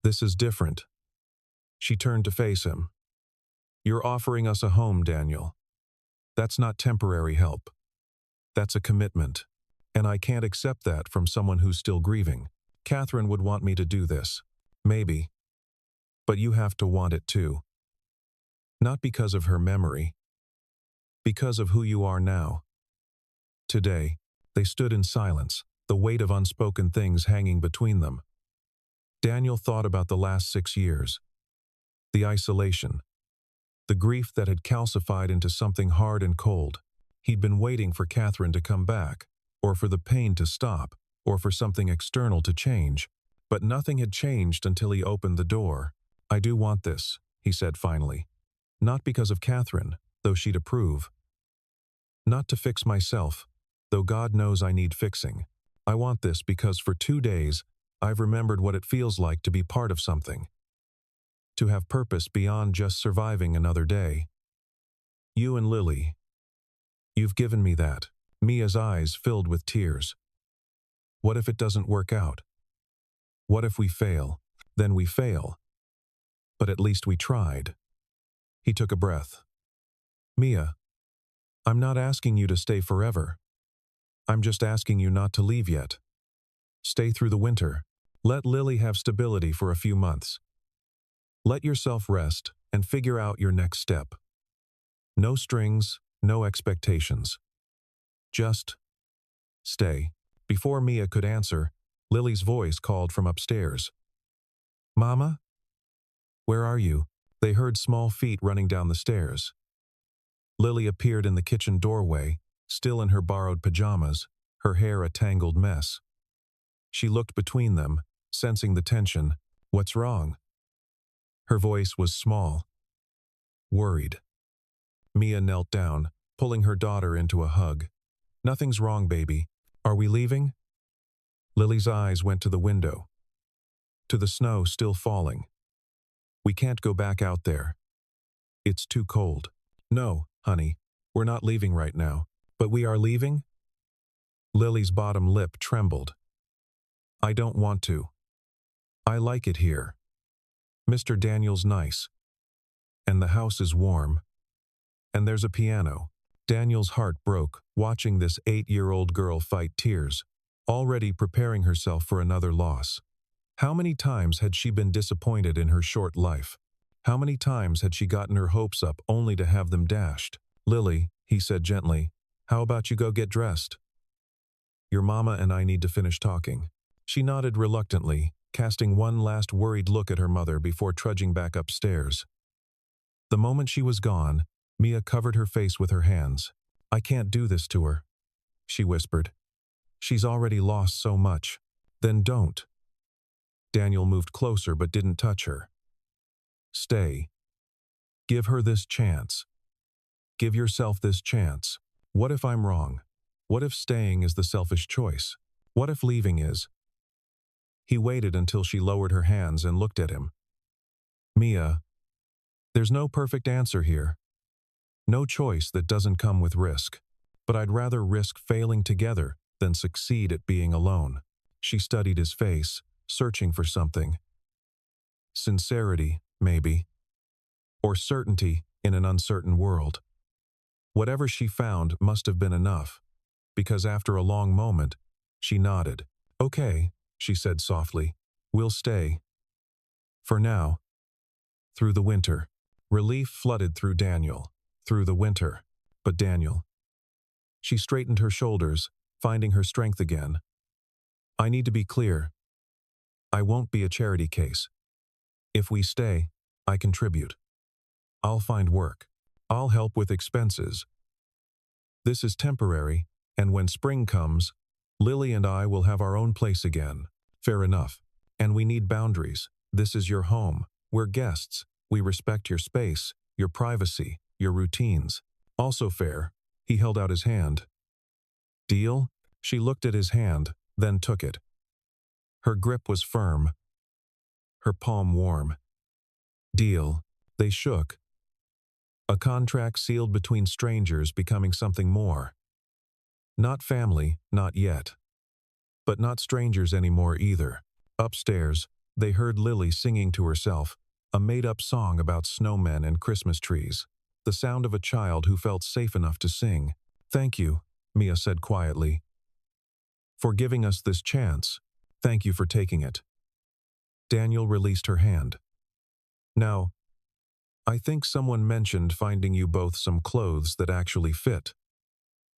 This is different." She turned to face him. "You're offering us a home, Daniel. That's not temporary help. That's a commitment. And I can't accept that from someone who's still grieving. Catherine would want me to do this. Maybe. But you have to want it too. Not because of her memory. Because of who you are now." Today, they stood in silence, the weight of unspoken things hanging between them. Daniel thought about the last 6 years. The isolation. The grief that had calcified into something hard and cold. He'd been waiting for Catherine to come back, or for the pain to stop, or for something external to change. But nothing had changed until he opened the door. "I do want this," he said finally. "Not because of Catherine, though she'd approve. Not to fix myself, though God knows I need fixing. I want this because for 2 days, I've remembered what it feels like to be part of something, to have purpose beyond just surviving another day. You and Lily, you've given me that. Mia's eyes filled with tears. What if it doesn't work out? What if we fail? Then we fail. But at least we tried. He took a breath. Mia, I'm not asking you to stay forever. I'm just asking you not to leave yet. Stay through the winter. Let Lily have stability for a few months. Let yourself rest and figure out your next step. No strings, no expectations. Just stay. Before Mia could answer, Lily's voice called from upstairs. Mama? Where are you? They heard small feet running down the stairs. Lily appeared in the kitchen doorway, still in her borrowed pajamas, her hair a tangled mess. She looked between them, sensing the tension. What's wrong? Her voice was small. Worried. Mia knelt down, pulling her daughter into a hug. Nothing's wrong, baby. Are we leaving? Lily's eyes went to the window. To the snow still falling. We can't go back out there. It's too cold. No, honey, we're not leaving right now. But we are leaving? Lily's bottom lip trembled. I don't want to. I like it here. Mr. Daniel's nice. And the house is warm. And there's a piano. Daniel's heart broke, watching this 8-year-old girl fight tears, already preparing herself for another loss. How many times had she been disappointed in her short life? How many times had she gotten her hopes up only to have them dashed? Lily, he said gently, how about you go get dressed? Your mama and I need to finish talking. She nodded reluctantly, casting one last worried look at her mother before trudging back upstairs. The moment she was gone, Mia covered her face with her hands. I can't do this to her, she whispered. She's already lost so much. Then don't. Daniel moved closer but didn't touch her. Stay. Give her this chance. Give yourself this chance. What if I'm wrong? What if staying is the selfish choice? What if leaving is? He waited until she lowered her hands and looked at him. Mia, there's no perfect answer here. No choice that doesn't come with risk. But I'd rather risk failing together than succeed at being alone. She studied his face, searching for something. Sincerity, maybe. Or certainty in an uncertain world. Whatever she found must have been enough, because after a long moment, she nodded. Okay, she said softly. We'll stay. For now. Through the winter. Relief flooded through Daniel. Through the winter. But Daniel. She straightened her shoulders, finding her strength again. I need to be clear. I won't be a charity case. If we stay, I contribute. I'll find work. I'll help with expenses. This is temporary, and when spring comes, Lily and I will have our own place again. Fair enough. And we need boundaries. This is your home. We're guests. We respect your space, your privacy, your routines. Also fair. He held out his hand. Deal? She looked at his hand, then took it. Her grip was firm. Her palm warm. Deal. They shook. A contract sealed between strangers becoming something more. Not family, not yet. But not strangers anymore either. Upstairs, they heard Lily singing to herself, a made-up song about snowmen and Christmas trees. The sound of a child who felt safe enough to sing. Thank you, Mia said quietly. For giving us this chance. Thank you for taking it. Daniel released her hand. Now, I think someone mentioned finding you both some clothes that actually fit.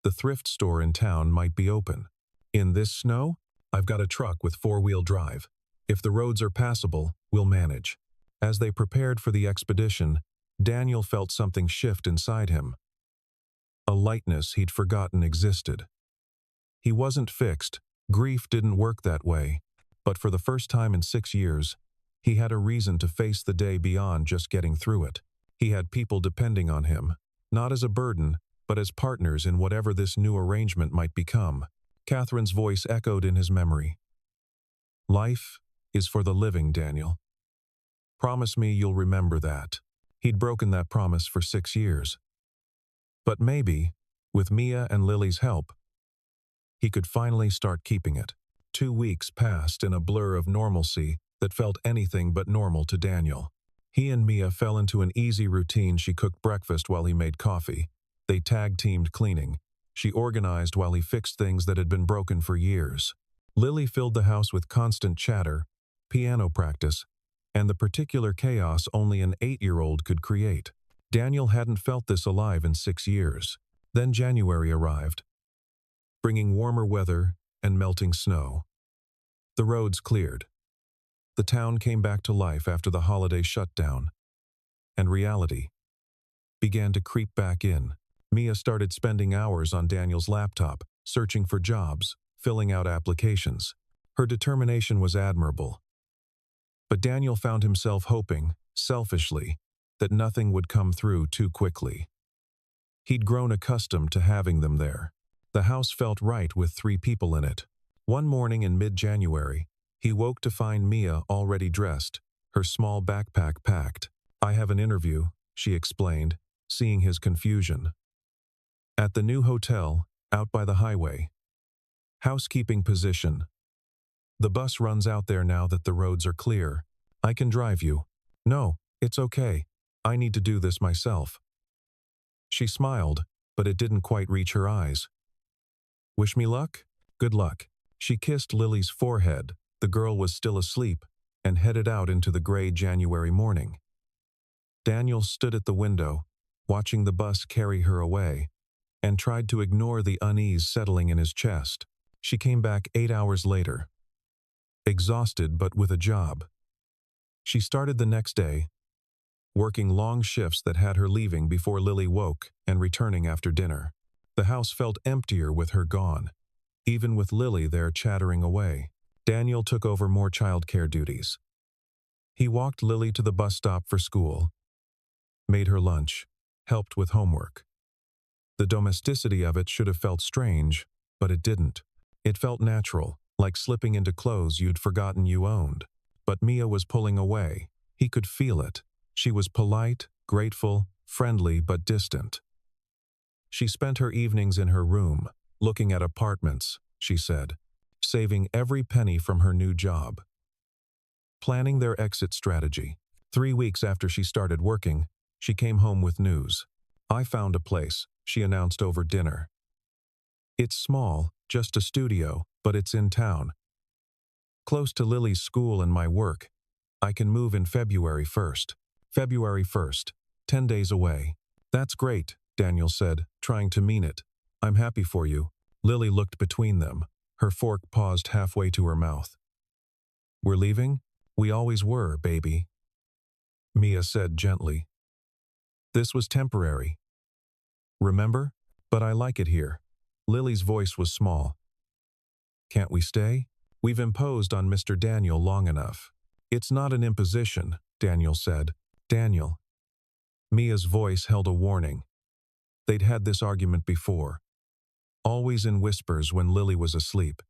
The thrift store in town might be open. In this snow, I've got a truck with 4-wheel drive. If the roads are passable, we'll manage. As they prepared for the expedition, Daniel felt something shift inside him. A lightness he'd forgotten existed. He wasn't fixed. Grief didn't work that way. But for the first time in 6 years, he had a reason to face the day beyond just getting through it. He had people depending on him, not as a burden, but as partners in whatever this new arrangement might become. Catherine's voice echoed in his memory. Life is for the living, Daniel. Promise me you'll remember that. He'd broken that promise for 6 years. But maybe, with Mia and Lily's help, he could finally start keeping it. 2 weeks passed in a blur of normalcy that felt anything but normal to Daniel. He and Mia fell into an easy routine. She cooked breakfast while he made coffee. They tag-teamed cleaning. She organized while he fixed things that had been broken for years. Lily filled the house with constant chatter, piano practice, and the particular chaos only an 8-year-old could create. Daniel hadn't felt this alive in 6 years. Then January arrived, bringing warmer weather and melting snow. The roads cleared. The town came back to life after the holiday shutdown, and reality began to creep back in. Mia started spending hours on Daniel's laptop, searching for jobs, filling out applications. Her determination was admirable. But Daniel found himself hoping, selfishly, that nothing would come through too quickly. He'd grown accustomed to having them there. The house felt right with 3 people in it. One morning in mid-January, he woke to find Mia already dressed, her small backpack packed. "I have an interview," she explained, seeing his confusion. "At the new hotel, out by the highway. Housekeeping position. The bus runs out there now that the roads are clear. I can drive you." "No, it's okay. I need to do this myself." She smiled, but it didn't quite reach her eyes. "Wish me luck?" "Good luck." She kissed Lily's forehead. The girl was still asleep and headed out into the gray January morning. Daniel stood at the window, watching the bus carry her away, and tried to ignore the unease settling in his chest. She came back 8 hours later, exhausted but with a job. She started the next day, working long shifts that had her leaving before Lily woke and returning after dinner. The house felt emptier with her gone, even with Lily there chattering away. Daniel took over more childcare duties. He walked Lily to the bus stop for school, made her lunch, helped with homework. The domesticity of it should have felt strange, but it didn't. It felt natural, like slipping into clothes you'd forgotten you owned. But Mia was pulling away. He could feel it. She was polite, grateful, friendly, but distant. She spent her evenings in her room, looking at apartments, she said, saving every penny from her new job, planning their exit strategy. 3 weeks after she started working, she came home with news. "I found a place," she announced over dinner. "It's small, just a studio, but it's in town. Close to Lily's school and my work. I can move in February 1st. February 1st, 10 days away." "That's great," Daniel said, trying to mean it. "I'm happy for you." Lily looked between them. Her fork paused halfway to her mouth. "We're leaving? We always were, baby," Mia said gently. "This was temporary. Remember? But I like it here." Lily's voice was small. "Can't we stay? We've imposed on Mr. Daniel long enough." "It's not an imposition," Daniel said. "Daniel." Mia's voice held a warning. They'd had this argument before, always in whispers when Lily was asleep.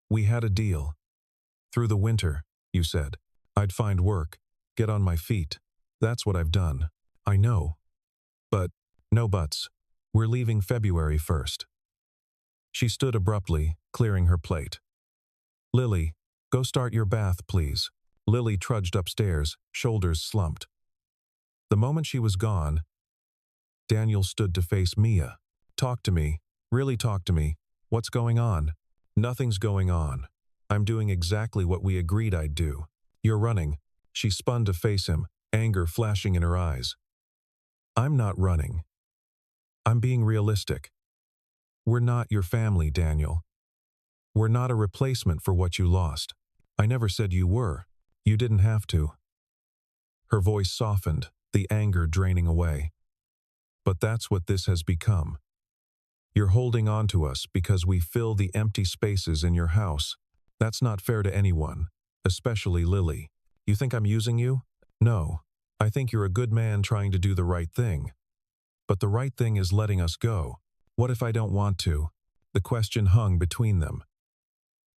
"We had a deal. Through the winter, you said. I'd find work, get on my feet. That's what I've done." "I know. But, no buts. We're leaving February 1st. She stood abruptly, clearing her plate. "Lily, go start your bath, please." Lily trudged upstairs, shoulders slumped. The moment she was gone, Daniel stood to face Mia. "Talk to me. Really talk to me. What's going on?" "Nothing's going on. I'm doing exactly what we agreed I'd do." "You're running." She spun to face him, anger flashing in her eyes. "I'm not running. I'm being realistic. We're not your family, Daniel. We're not a replacement for what you lost. I never said you were. You didn't have to." Her voice softened, the anger draining away. "But that's what this has become. You're holding on to us because we fill the empty spaces in your house. That's not fair to anyone, especially Lily. You think I'm using you? No. I think you're a good man trying to do the right thing. But the right thing is letting us go. What if I don't want to?" The question hung between them.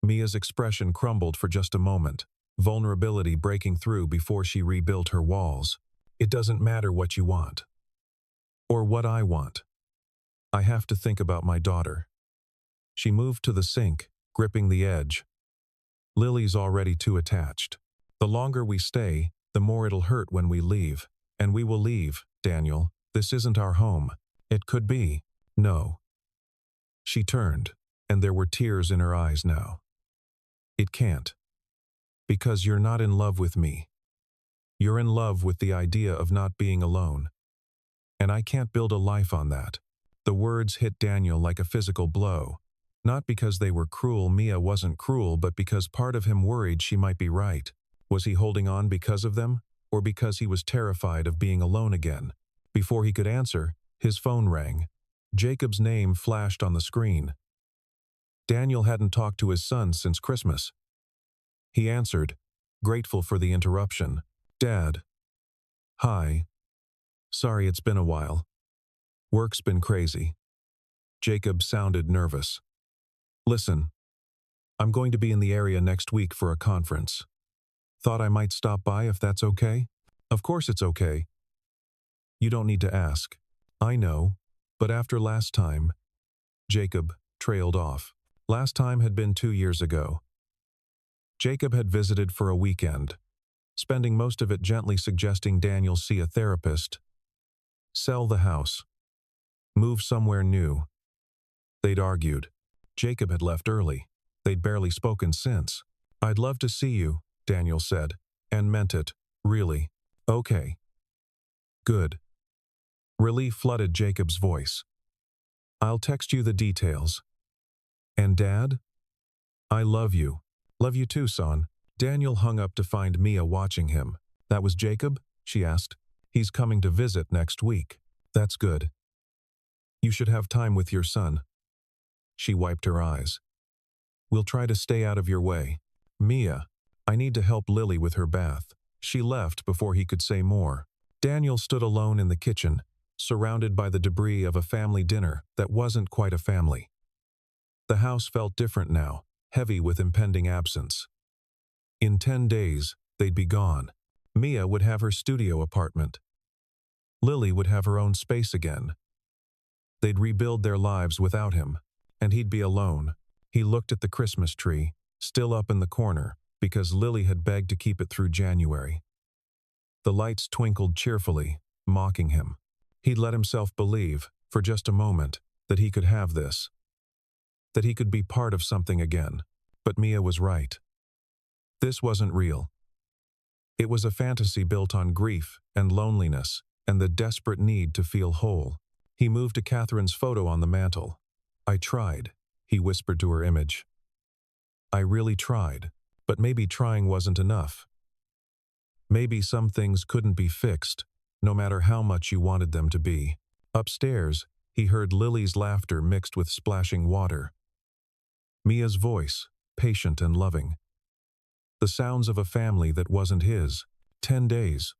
Mia's expression crumbled for just a moment, vulnerability breaking through before she rebuilt her walls. It doesn't matter what you want. Or what I want. I have to think about my daughter. She moved to the sink, gripping the edge. Lily's already too attached. The longer we stay, the more it'll hurt when we leave. And we will leave, Daniel. This isn't our home. It could be. No. She turned, and there were tears in her eyes now. It can't. Because you're not in love with me. You're in love with the idea of not being alone. And I can't build a life on that. The words hit Daniel like a physical blow. Not because they were cruel, Mia wasn't cruel, but because part of him worried she might be right. Was he holding on because of them, or because he was terrified of being alone again? Before he could answer, his phone rang. Jacob's name flashed on the screen. Daniel hadn't talked to his son since Christmas. He answered, grateful for the interruption. Dad. Hi. Sorry it's been a while. Work's been crazy. Jacob sounded nervous. Listen, I'm going to be in the area next week for a conference. Thought I might stop by if that's okay? Of course it's okay. You don't need to ask. I know, but after last time... Jacob trailed off. Last time had been 2 years ago. Jacob had visited for a weekend, spending most of it gently suggesting Daniel see a therapist, sell the house, move somewhere new. They'd argued. Jacob had left early. They'd barely spoken since. I'd love to see you, Daniel said, and meant it, really. Okay. Good. Relief flooded Jacob's voice. I'll text you the details. And Dad? I love you. Love you too, son. Daniel hung up to find Mia watching him. That was Jacob? She asked. He's coming to visit next week. That's good. You should have time with your son. She wiped her eyes. We'll try to stay out of your way. Mia, I need to help Lily with her bath. She left before he could say more. Daniel stood alone in the kitchen, surrounded by the debris of a family dinner that wasn't quite a family. The house felt different now, heavy with impending absence. In 10 days, they'd be gone. Mia would have her studio apartment. Lily would have her own space again. They'd rebuild their lives without him, and he'd be alone. He looked at the Christmas tree, still up in the corner, because Lily had begged to keep it through January. The lights twinkled cheerfully, mocking him. He'd let himself believe, for just a moment, that he could have this. That he could be part of something again. But Mia was right. This wasn't real. It was a fantasy built on grief and loneliness and the desperate need to feel whole. He moved to Catherine's photo on the mantel. I tried, he whispered to her image. I really tried, but maybe trying wasn't enough. Maybe some things couldn't be fixed, no matter how much you wanted them to be. Upstairs, he heard Lily's laughter mixed with splashing water. Mia's voice, patient and loving. The sounds of a family that wasn't his. 10 days.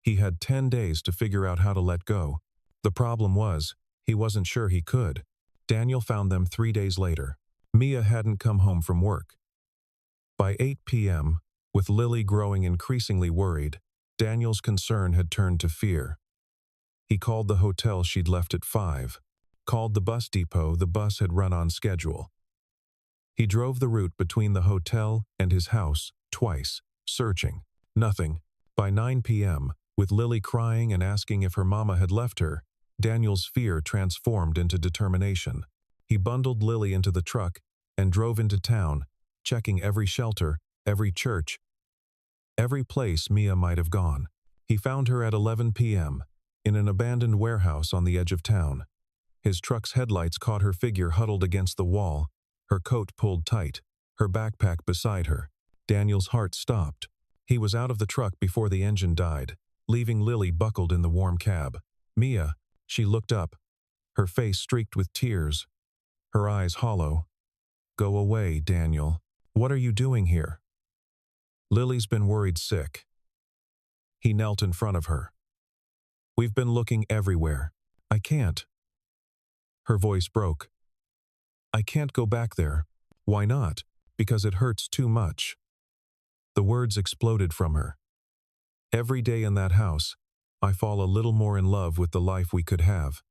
He had 10 days to figure out how to let go. The problem was, he wasn't sure he could. Daniel found them 3 days later. Mia hadn't come home from work. By 8 p.m., with Lily growing increasingly worried, Daniel's concern had turned to fear. He called the hotel she'd left at 5. Called the bus depot the bus had run on schedule. He drove the route between the hotel and his house twice, searching. Nothing. By 9 p.m., with Lily crying and asking if her mama had left her, Daniel's fear transformed into determination. He bundled Lily into the truck and drove into town, checking every shelter, every church, every place Mia might have gone. He found her at 11 p.m., in an abandoned warehouse on the edge of town. His truck's headlights caught her figure huddled against the wall, her coat pulled tight, her backpack beside her. Daniel's heart stopped. He was out of the truck before the engine died, leaving Lily buckled in the warm cab. Mia, she looked up, her face streaked with tears, her eyes hollow. Go away, Daniel. What are you doing here? Lily's been worried sick. He knelt in front of her. We've been looking everywhere. I can't. Her voice broke. I can't go back there. Why not? Because it hurts too much." The words exploded from her. "Every day in that house, I fall a little more in love with the life we could have.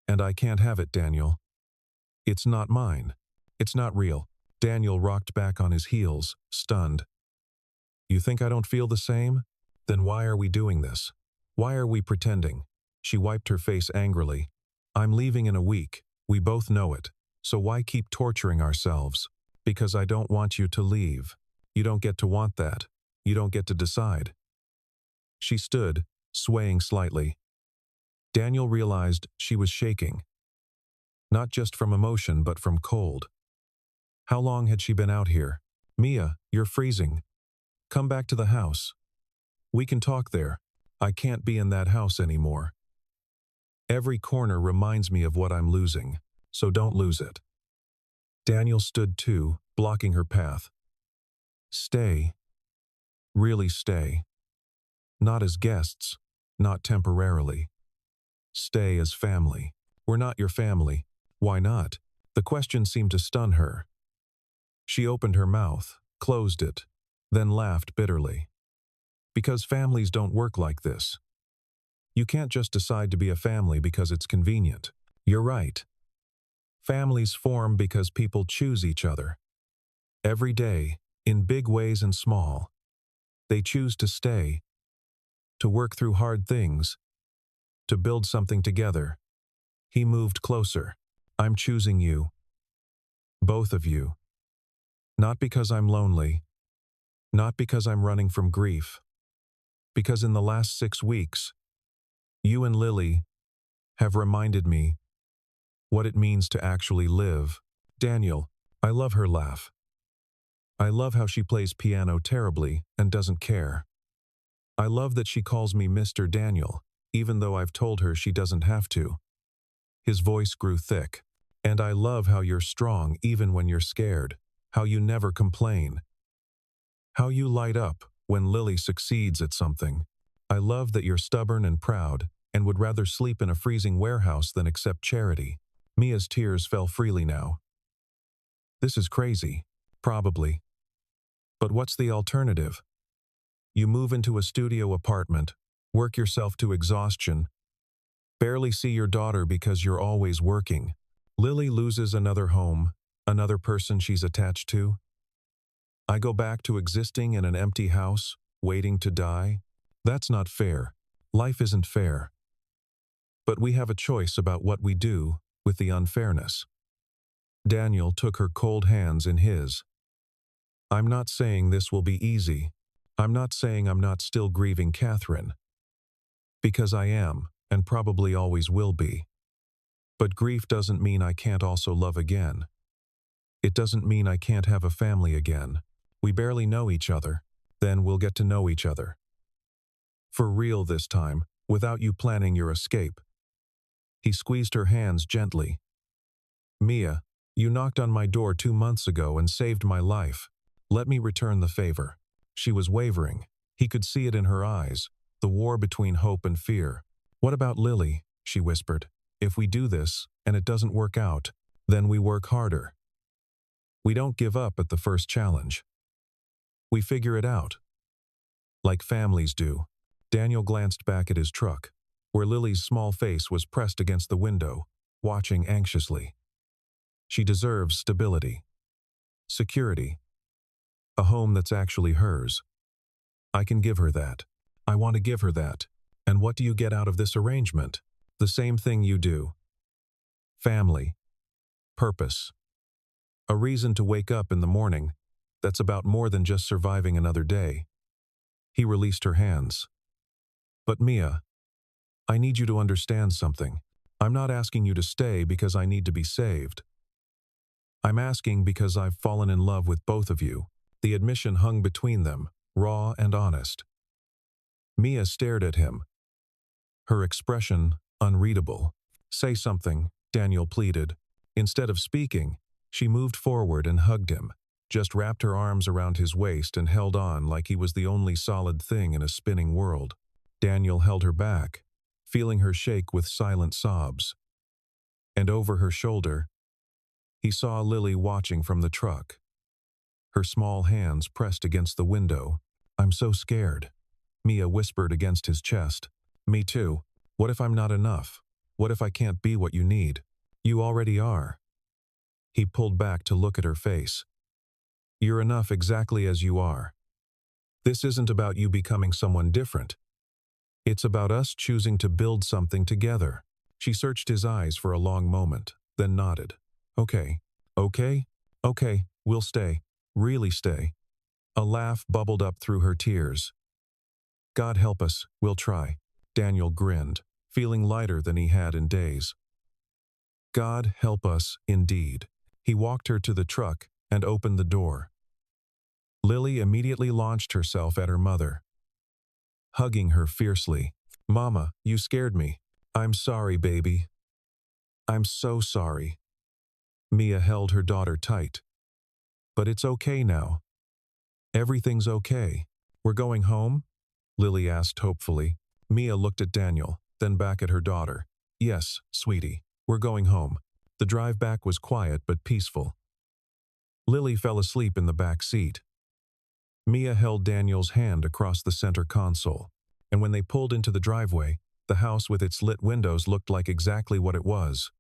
And I can't have it, Daniel. It's not mine. It's not real." Daniel rocked back on his heels, stunned. "You think I don't feel the same? Then why are we doing this? Why are we pretending?" She wiped her face angrily. "I'm leaving in a week. We both know it. So why keep torturing ourselves? Because I don't want you to leave. You don't get to want that. You don't get to decide." She stood, swaying slightly. Daniel realized she was shaking. Not just from emotion, but from cold. How long had she been out here? "Mia, you're freezing. Come back to the house. We can talk there. I can't be in that house anymore. Every corner reminds me of what I'm losing, so don't lose it." Daniel stood too, blocking her path. "Stay. Really stay. Not as guests, not temporarily. Stay as family." "We're not your family." "Why not?" The question seemed to stun her. She opened her mouth, closed it, then laughed bitterly. "Because families don't work like this. You can't just decide to be a family because it's convenient." "You're right. Families form because people choose each other. Every day, in big ways and small. They choose to stay, to work through hard things, to build something together." He moved closer. "I'm choosing you. Both of you. Not because I'm lonely. Not because I'm running from grief. Because in the last 6 weeks, you and Lily have reminded me what it means to actually live." "Daniel." I love her laugh. I love how she plays piano terribly and doesn't care. I love that she calls me Mr. Daniel, even though I've told her she doesn't have to." His voice grew thick. "And I love how you're strong even when you're scared, how you never complain, how you light up when Lily succeeds at something. I love that you're stubborn and proud and would rather sleep in a freezing warehouse than accept charity." Mia's tears fell freely now. "This is crazy. Probably. But what's the alternative? You move into a studio apartment, work yourself to exhaustion, barely see your daughter because you're always working. Lily loses another home, another person she's attached to. I go back to existing in an empty house, waiting to die. That's not fair. Life isn't fair. But we have a choice about what we do with the unfairness." Daniel took her cold hands in his. "I'm not saying this will be easy. I'm not saying I'm not still grieving Catherine. Because I am, and probably always will be. But grief doesn't mean I can't also love again. It doesn't mean I can't have a family again. We barely know each other. Then we'll get to know each other. For real this time, without you planning your escape." He squeezed her hands gently. "Mia, you knocked on my door 2 months ago and saved my life. Let me return the favor." She was wavering. He could see it in her eyes, the war between hope and fear. "What about Lily?" she whispered. "If we do this, and it doesn't work out, then we work harder. We don't give up at the first challenge. We figure it out. Like families do." Daniel glanced back at his truck, where Lily's small face was pressed against the window, watching anxiously. She deserves stability. Security. A home that's actually hers. I can give her that. I want to give her that. And what do you get out of this arrangement? The same thing you do. Family. Purpose. A reason to wake up in the morning that's about more than just surviving another day." He released her hands. "But Mia, I need you to understand something. I'm not asking you to stay because I need to be saved. I'm asking because I've fallen in love with both of you." The admission hung between them, raw and honest. Mia stared at him, her expression unreadable. "Say something," Daniel pleaded. Instead of speaking, she moved forward and hugged him, just wrapped her arms around his waist and held on like he was the only solid thing in a spinning world. Daniel held her back, feeling her shake with silent sobs. And over her shoulder, he saw Lily watching from the truck. her small hands pressed against the window. "I'm so scared." Mia whispered against his chest. "Me too. What if I'm not enough? What if I can't be what you need? You already are." He pulled back to look at her face. "You're enough exactly as you are. This isn't about you becoming someone different. It's about us choosing to build something together." She searched his eyes for a long moment, then nodded. "Okay, okay, okay, we'll stay. Really stay." A laugh bubbled up through her tears. "God help us, we'll try." Daniel grinned, feeling lighter than he had in days. God help us, indeed. He walked her to the truck and opened the door. Lily immediately launched herself at her mother, hugging her fiercely. "Mama, you scared me. I'm sorry, baby. I'm so sorry." Mia held her daughter tight. "But it's okay now. Everything's okay. We're going home?" Lily asked hopefully. Mia looked at Daniel, then back at her daughter. "Yes, sweetie, we're going home." The drive back was quiet but peaceful. Lily fell asleep in the back seat. Mia held Daniel's hand across the center console, and when they pulled into the driveway, the house with its lit windows looked like exactly what it was.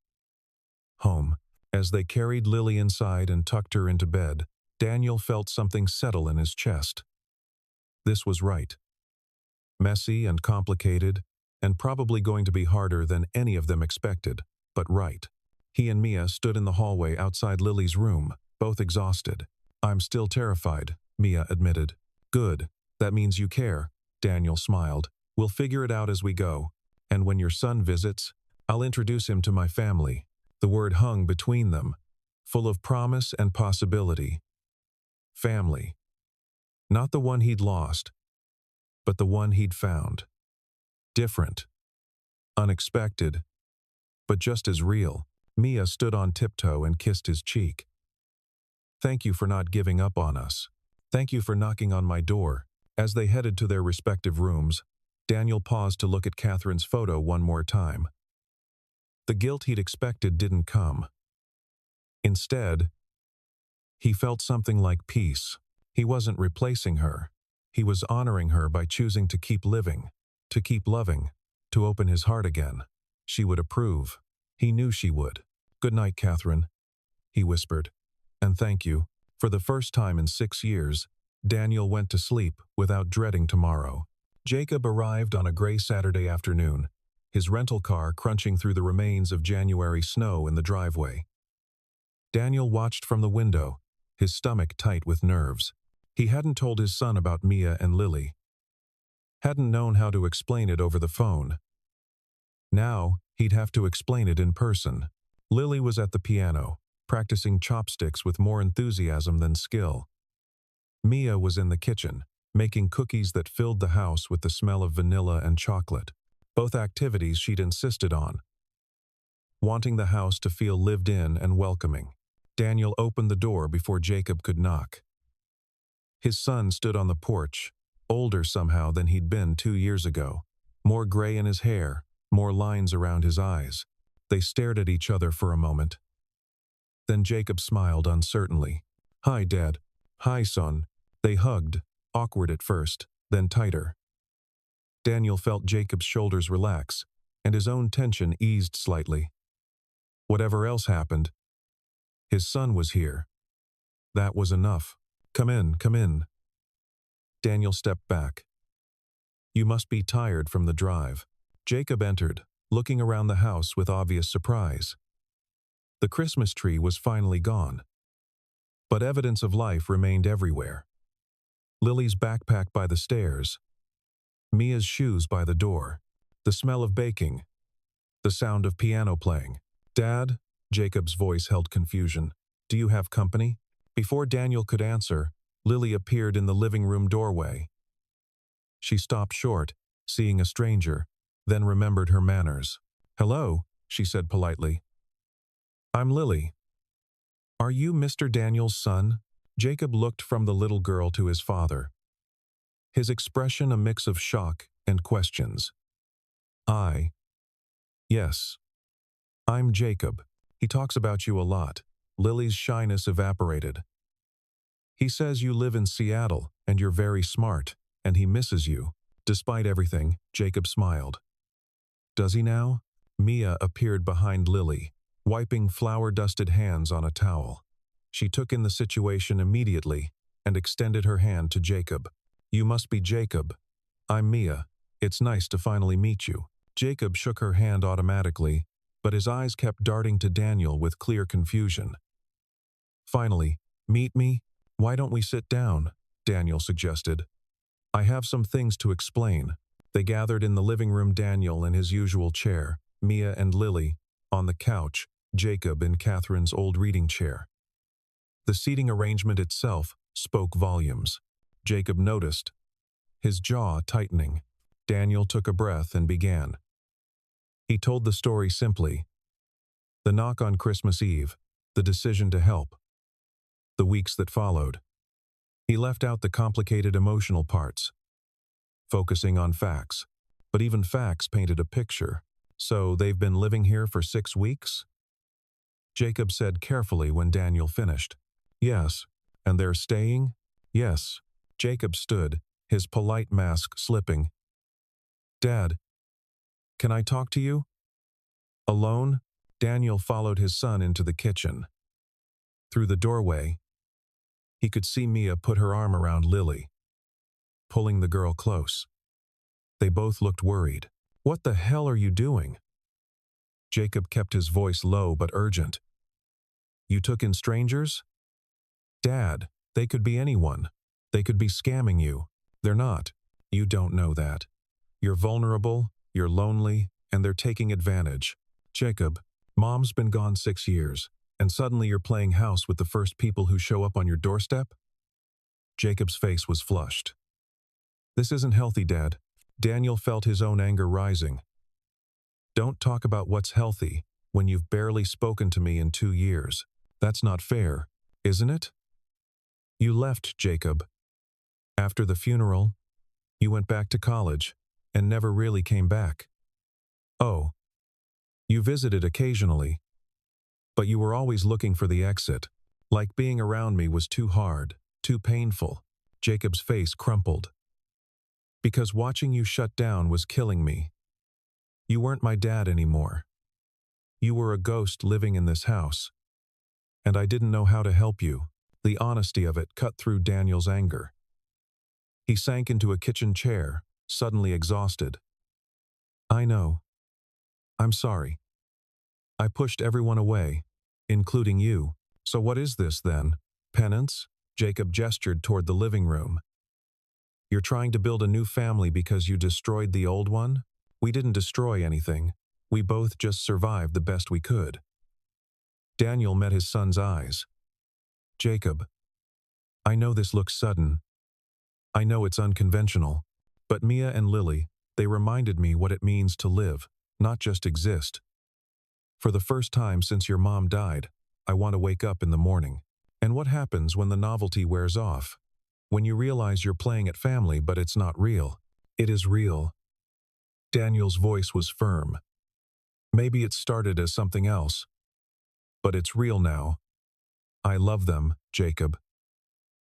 Home. As they carried Lily inside and tucked her into bed, Daniel felt something settle in his chest. This was right. Messy and complicated, and probably going to be harder than any of them expected, but right. He and Mia stood in the hallway outside Lily's room, both exhausted. "I'm still terrified," Mia admitted. "Good. That means you care," Daniel smiled. "We'll figure it out as we go. And when your son visits, I'll introduce him to my family." The word hung between them, full of promise and possibility. Family. Not the one he'd lost, but the one he'd found. Different. Unexpected. But just as real. Mia stood on tiptoe and kissed his cheek. "Thank you for not giving up on us. Thank you for knocking on my door." As they headed to their respective rooms, Daniel paused to look at Catherine's photo one more time. The guilt he'd expected didn't come. Instead, he felt something like peace. He wasn't replacing her. He was honoring her by choosing to keep living, to keep loving, to open his heart again. She would approve. He knew she would. "Good night, Catherine," he whispered. "And thank you." For the first time in 6 years, Daniel went to sleep without dreading tomorrow. Jacob arrived on a gray Saturday afternoon, his rental car crunching through the remains of January snow in the driveway. Daniel watched from the window, his stomach tight with nerves. He hadn't told his son about Mia and Lily. Hadn't known how to explain it over the phone. Now, he'd have to explain it in person. Lily was at the piano, practicing chopsticks with more enthusiasm than skill. Mia was in the kitchen, making cookies that filled the house with the smell of vanilla and chocolate. Both activities she'd insisted on, wanting the house to feel lived in and welcoming. Daniel opened the door before Jacob could knock. His son stood on the porch, older somehow than he'd been 2 years ago. More gray in his hair, more lines around his eyes. They stared at each other for a moment. Then Jacob smiled uncertainly. "Hi, Dad." "Hi, son." They hugged, awkward at first, then tighter. Daniel felt Jacob's shoulders relax, and his own tension eased slightly. Whatever else happened, his son was here. That was enough. Come in, come in." Daniel stepped back. "You must be tired from the drive." Jacob entered, looking around the house with obvious surprise. The Christmas tree was finally gone. But evidence of life remained everywhere. Lily's backpack by the stairs, Mia's shoes by the door, the smell of baking, the sound of piano playing. "Dad?" Jacob's voice held confusion. "Do you have company?" Before Daniel could answer, Lily appeared in the living room doorway. She stopped short, seeing a stranger, then remembered her manners. "Hello," she said politely. "I'm Lily." "Are you Mr. Daniel's son?" Jacob looked from the little girl to his father, his expression a mix of shock and questions. Yes. I'm Jacob. He talks about you a lot." Lily's shyness evaporated. He says you live in Seattle, and you're very smart, and he misses you. Despite everything, Jacob smiled. Does he now? Mia appeared behind Lily, wiping flour-dusted hands on a towel. She took in the situation immediately and extended her hand to Jacob. You must be Jacob. I'm Mia. It's nice to finally meet you. Jacob shook her hand automatically, but his eyes kept darting to Daniel with clear confusion. Finally, meet me? Why don't we sit down? Daniel suggested. I have some things to explain. They gathered in the living room, Daniel in his usual chair, Mia and Lily on the couch, Jacob in Catherine's old reading chair. The seating arrangement itself spoke volumes. Jacob noticed, his jaw tightening. Daniel took a breath and began. He told the story simply. The knock on Christmas Eve, the decision to help. The weeks that followed. He left out the complicated emotional parts, focusing on facts. But even facts painted a picture. So they've been living here for 6 weeks? Jacob said carefully when Daniel finished. Yes. And they're staying? Yes. Jacob stood, his polite mask slipping. Dad, can I talk to you? Alone? Daniel followed his son into the kitchen. Through the doorway, he could see Mia put her arm around Lily, pulling the girl close. They both looked worried. What the hell are you doing? Jacob kept his voice low but urgent. You took in strangers? Dad, they could be anyone. They could be scamming you. They're not. You don't know that. You're vulnerable, you're lonely, and they're taking advantage. Jacob, Mom's been gone 6 years, and suddenly you're playing house with the first people who show up on your doorstep? Jacob's face was flushed. This isn't healthy, Dad. Daniel felt his own anger rising. Don't talk about what's healthy when you've barely spoken to me in 2 years. That's not fair, isn't it? You left, Jacob. After the funeral, you went back to college and never really came back. Oh. You visited occasionally, but you were always looking for the exit. Like being around me was too hard, too painful. Jacob's face crumpled. Because watching you shut down was killing me. You weren't my dad anymore. You were a ghost living in this house. And I didn't know how to help you. The honesty of it cut through Daniel's anger. He sank into a kitchen chair, suddenly exhausted. I know. I'm sorry. I pushed everyone away, including you. So what is this then? Penance? Jacob gestured toward the living room. You're trying to build a new family because you destroyed the old one? We didn't destroy anything. We both just survived the best we could. Daniel met his son's eyes. Jacob, I know this looks sudden. I know it's unconventional. But Mia and Lily, they reminded me what it means to live, not just exist. For the first time since your mom died, I want to wake up in the morning. And what happens when the novelty wears off? When you realize you're playing at family but it's not real. It is real. Daniel's voice was firm. Maybe it started as something else. But it's real now. I love them, Jacob.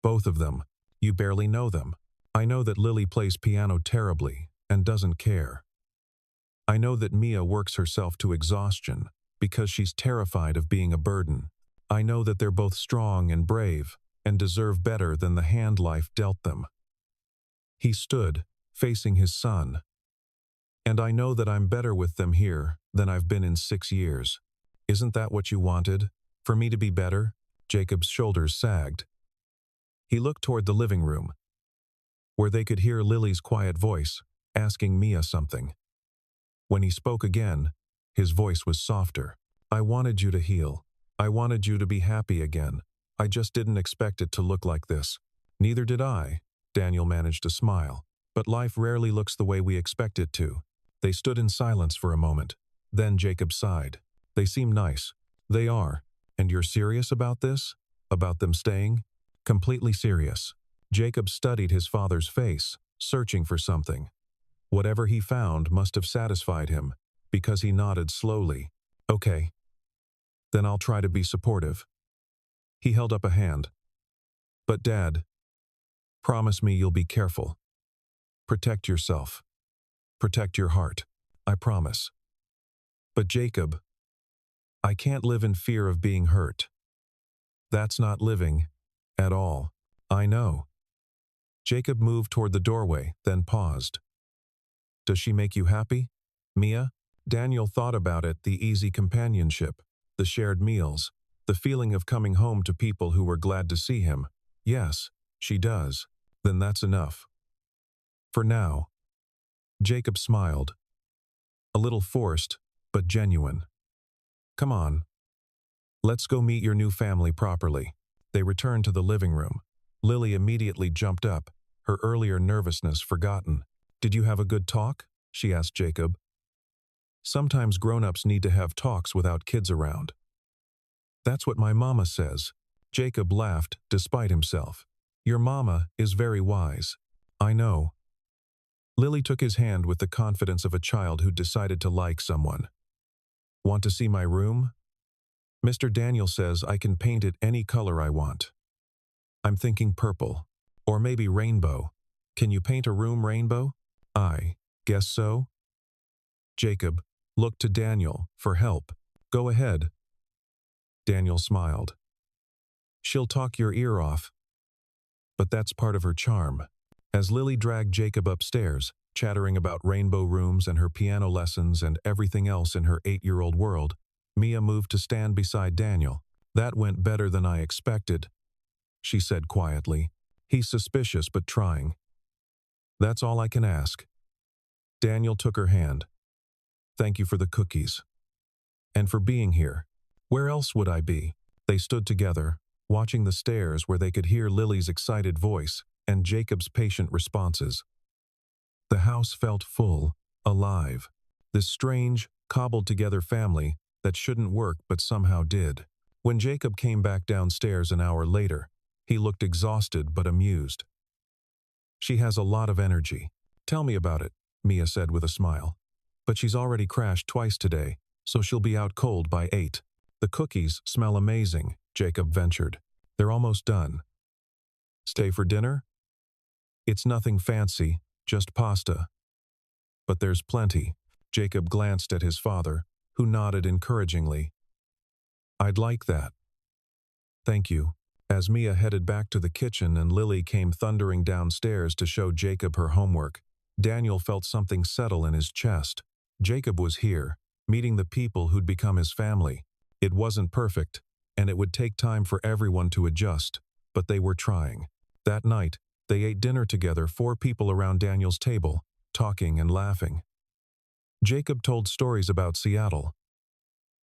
Both of them. You barely know them. I know that Lily plays piano terribly and doesn't care. I know that Mia works herself to exhaustion because she's terrified of being a burden. I know that they're both strong and brave and deserve better than the hand life dealt them. He stood, facing his son. And I know that I'm better with them here than I've been in 6 years. Isn't that what you wanted? For me to be better? Jacob's shoulders sagged. He looked toward the living room, where they could hear Lily's quiet voice, asking Mia something. When he spoke again, his voice was softer. I wanted you to heal. I wanted you to be happy again. I just didn't expect it to look like this. Neither did I. Daniel managed to smile. But life rarely looks the way we expect it to. They stood in silence for a moment. Then Jacob sighed. They seem nice. They are. And you're serious about this? About them staying? Completely serious. Jacob studied his father's face, searching for something. Whatever he found must have satisfied him, because he nodded slowly. Okay. Then I'll try to be supportive. He held up a hand. But Dad, promise me you'll be careful. Protect yourself. Protect your heart. I promise. But Jacob, I can't live in fear of being hurt. That's not living. At all. I know. Jacob moved toward the doorway, then paused. Does she make you happy, Mia? Daniel thought about it, the easy companionship, the shared meals, the feeling of coming home to people who were glad to see him. Yes, she does. Then that's enough. For now. Jacob smiled. A little forced, but genuine. Come on. Let's go meet your new family properly. They returned to the living room. Lily immediately jumped up, her earlier nervousness forgotten. Did you have a good talk? She asked Jacob. Sometimes grown-ups need to have talks without kids around. That's what my mama says. Jacob laughed, despite himself. Your mama is very wise. I know. Lily took his hand with the confidence of a child who decided to like someone. Want to see my room? Mr. Daniel says I can paint it any color I want. I'm thinking purple. Or maybe rainbow. Can you paint a room rainbow? I guess so. Jacob looked to Daniel for help. Go ahead. Daniel smiled. She'll talk your ear off. But that's part of her charm. As Lily dragged Jacob upstairs, chattering about rainbow rooms and her piano lessons and everything else in her 8-year-old world, Mia moved to stand beside Daniel. That went better than I expected, she said quietly. He's suspicious but trying. That's all I can ask. Daniel took her hand. Thank you for the cookies. And for being here. Where else would I be? They stood together, watching the stairs where they could hear Lily's excited voice and Jacob's patient responses. The house felt full, alive. This strange, cobbled-together family that shouldn't work but somehow did. When Jacob came back downstairs an hour later, he looked exhausted but amused. She has a lot of energy. Tell me about it, Mia said with a smile. But she's already crashed twice today, so she'll be out cold by 8. The cookies smell amazing, Jacob ventured. They're almost done. Stay for dinner? It's nothing fancy, just pasta. But there's plenty. Jacob glanced at his father, who nodded encouragingly. I'd like that. Thank you. As Mia headed back to the kitchen and Lily came thundering downstairs to show Jacob her homework, Daniel felt something settle in his chest. Jacob was here, meeting the people who'd become his family. It wasn't perfect, and it would take time for everyone to adjust, but they were trying. That night, they ate dinner together, 4 people around Daniel's table, talking and laughing. Jacob told stories about Seattle.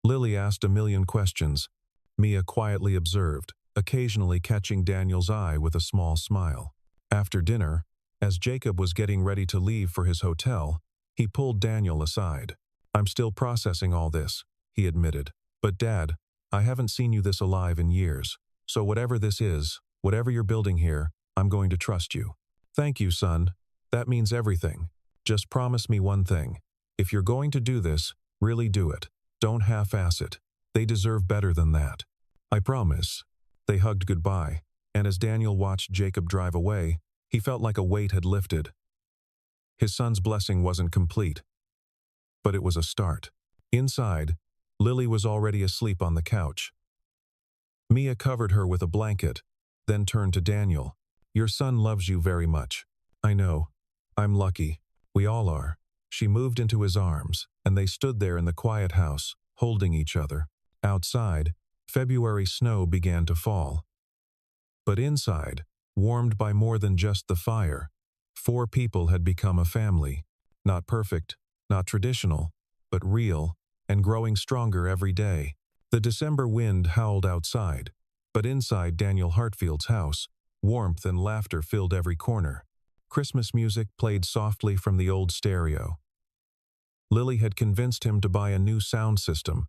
Lily asked a million questions. Mia quietly observed, occasionally catching Daniel's eye with a small smile. After dinner, as Jacob was getting ready to leave for his hotel, he pulled Daniel aside. I'm still processing all this, he admitted. But Dad, I haven't seen you this alive in years. So whatever this is, whatever you're building here, I'm going to trust you. Thank you, son. That means everything. Just promise me one thing. If you're going to do this, really do it. Don't half-ass it. They deserve better than that. I promise. They hugged goodbye, and as Daniel watched Jacob drive away, he felt like a weight had lifted. His son's blessing wasn't complete, but it was a start. Inside, Lily was already asleep on the couch. Mia covered her with a blanket, then turned to Daniel. Your son loves you very much. I know. I'm lucky. We all are. She moved into his arms, and they stood there in the quiet house, holding each other. Outside, February snow began to fall. But inside, warmed by more than just the fire, 4 people had become a family. Not perfect, not traditional, but real, and growing stronger every day. The December wind howled outside, but inside Daniel Hartfield's house, warmth and laughter filled every corner. Christmas music played softly from the old stereo. Lily had convinced him to buy a new sound system,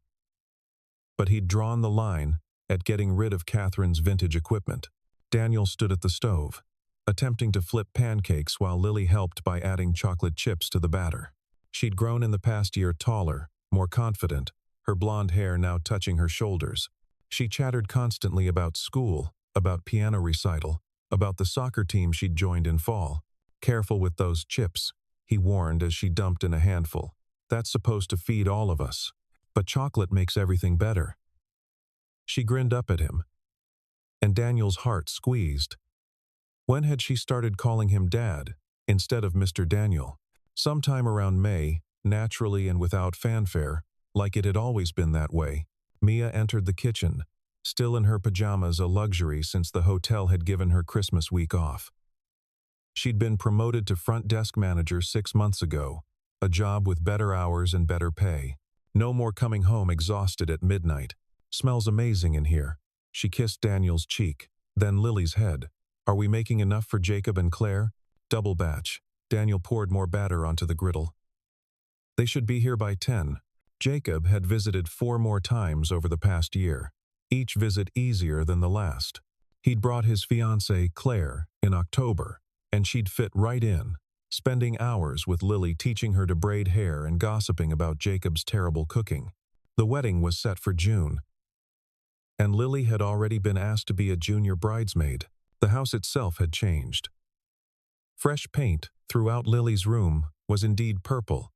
but he'd drawn the line at getting rid of Catherine's vintage equipment. Daniel stood at the stove, attempting to flip pancakes while Lily helped by adding chocolate chips to the batter. She'd grown in the past year taller, more confident, her blonde hair now touching her shoulders. She chattered constantly about school, about piano recital, about the soccer team she'd joined in fall. "Careful with those chips," he warned as she dumped in a handful. "That's supposed to feed all of us. But chocolate makes everything better." She grinned up at him, and Daniel's heart squeezed. When had she started calling him Dad instead of Mr. Daniel? Sometime around May, naturally and without fanfare, like it had always been that way, Mia entered the kitchen, still in her pajamas, a luxury since the hotel had given her Christmas week off. She'd been promoted to front desk manager 6 months ago, a job with better hours and better pay. No more coming home exhausted at midnight. "Smells amazing in here." She kissed Daniel's cheek, then Lily's head. "Are we making enough for Jacob and Claire?" "Double batch." Daniel poured more batter onto the griddle. "They should be here by 10. Jacob had visited 4 more times over the past year, each visit easier than the last. He'd brought his fiancée, Claire, in October, and she'd fit right in, spending hours with Lily teaching her to braid hair and gossiping about Jacob's terrible cooking. The wedding was set for June, and Lily had already been asked to be a junior bridesmaid. The house itself had changed. Fresh paint throughout Lily's room was indeed purple,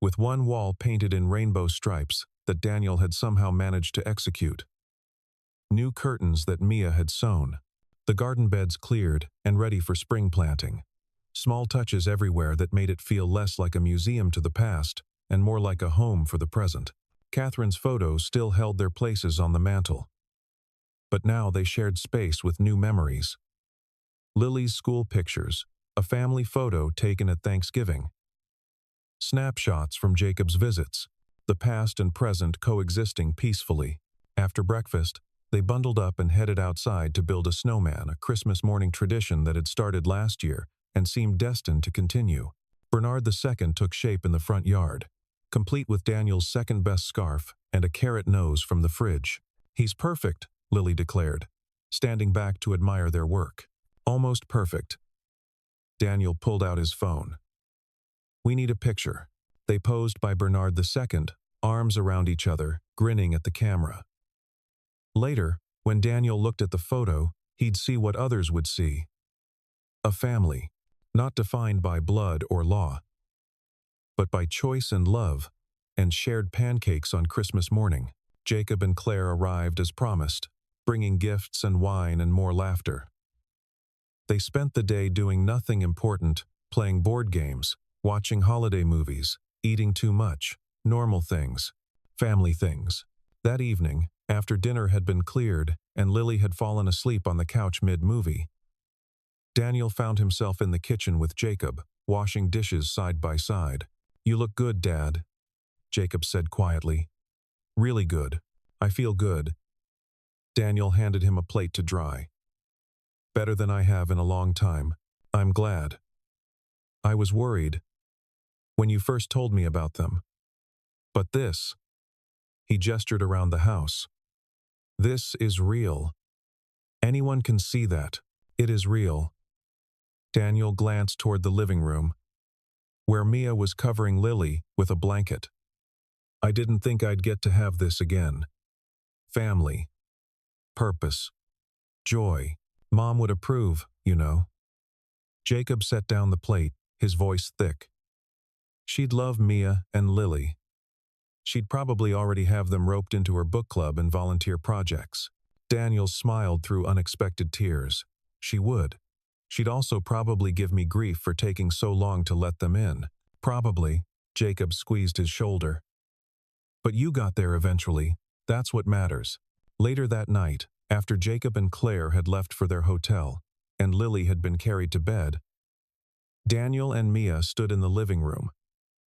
with one wall painted in rainbow stripes that Daniel had somehow managed to execute. New curtains that Mia had sewn. The garden beds cleared and ready for spring planting. Small touches everywhere that made it feel less like a museum to the past and more like a home for the present. Catherine's photos still held their places on the mantel, but now they shared space with new memories. Lily's school pictures, a family photo taken at Thanksgiving. Snapshots from Jacob's visits, the past and present coexisting peacefully. After breakfast, they bundled up and headed outside to build a snowman, a Christmas morning tradition that had started last year and seemed destined to continue. Bernard II took shape in the front yard, complete with Daniel's second-best scarf and a carrot nose from the fridge. "He's perfect," Lily declared, standing back to admire their work. "Almost perfect." Daniel pulled out his phone. "We need a picture." They posed by Bernard II, arms around each other, grinning at the camera. Later, when Daniel looked at the photo, he'd see what others would see. A family, not defined by blood or law, but by choice and love, and shared pancakes on Christmas morning. Jacob and Claire arrived as promised, bringing gifts and wine and more laughter. They spent the day doing nothing important, playing board games, watching holiday movies, eating too much, normal things, family things. That evening, after dinner had been cleared and Lily had fallen asleep on the couch mid-movie, Daniel found himself in the kitchen with Jacob, washing dishes side by side. "You look good, Dad," Jacob said quietly. "Really good. I feel good." Daniel handed him a plate to dry. "Better than I have in a long time. I'm glad. I was worried when you first told me about them. But this," he gestured around the house, "this is real. Anyone can see that. It is real." Daniel glanced toward the living room, where Mia was covering Lily with a blanket. "I didn't think I'd get to have this again. Family. Purpose. Joy. Mom would approve, you know." Jacob set down the plate, his voice thick. She'd love Mia and Lily. She'd probably already have them roped into her book club and volunteer projects. Daniel smiled through unexpected tears. She would. She'd also probably give me grief for taking so long to let them in. Probably. Jacob squeezed his shoulder. "But you got there eventually. That's what matters." Later that night, after Jacob and Claire had left for their hotel, and Lily had been carried to bed, Daniel and Mia stood in the living room,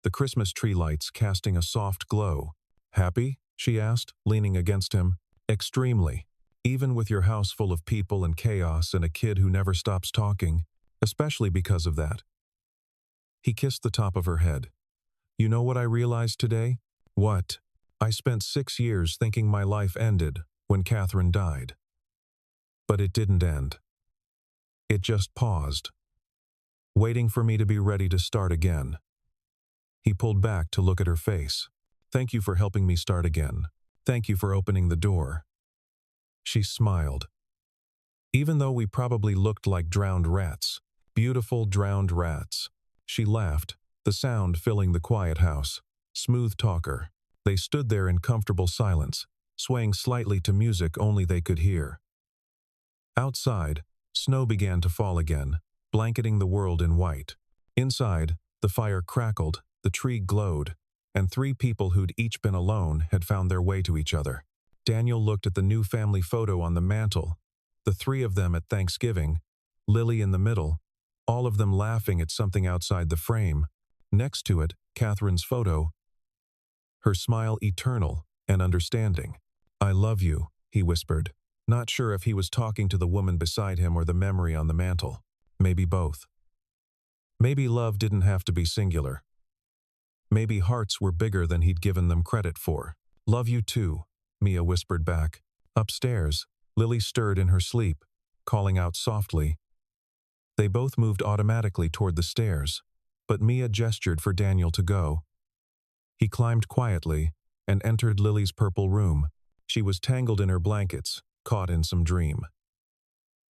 the Christmas tree lights casting a soft glow. "Happy?" she asked, leaning against him. "Extremely. Even with your house full of people and chaos and a kid who never stops talking, especially because of that." He kissed the top of her head. "You know what I realized today?" "What?" "I spent 6 years thinking my life ended when Catherine died. But it didn't end. It just paused, waiting for me to be ready to start again." He pulled back to look at her face. "Thank you for helping me start again. Thank you for opening the door." She smiled. Even though we probably looked like drowned rats. Beautiful drowned rats. She laughed, the sound filling the quiet house. Smooth talker. They stood there in comfortable silence, swaying slightly to music only they could hear. Outside, snow began to fall again, blanketing the world in white. Inside, the fire crackled, the tree glowed, and three people who'd each been alone had found their way to each other. Daniel looked at the new family photo on the mantel, the three of them at Thanksgiving, Lily in the middle, all of them laughing at something outside the frame. Next to it, Catherine's photo, her smile eternal and understanding. "I love you," he whispered, not sure if he was talking to the woman beside him or the memory on the mantel. Maybe both. Maybe love didn't have to be singular. Maybe hearts were bigger than he'd given them credit for. "Love you too," Mia whispered back. Upstairs, Lily stirred in her sleep, calling out softly. They both moved automatically toward the stairs, but Mia gestured for Daniel to go. He climbed quietly and entered Lily's purple room. She was tangled in her blankets, caught in some dream.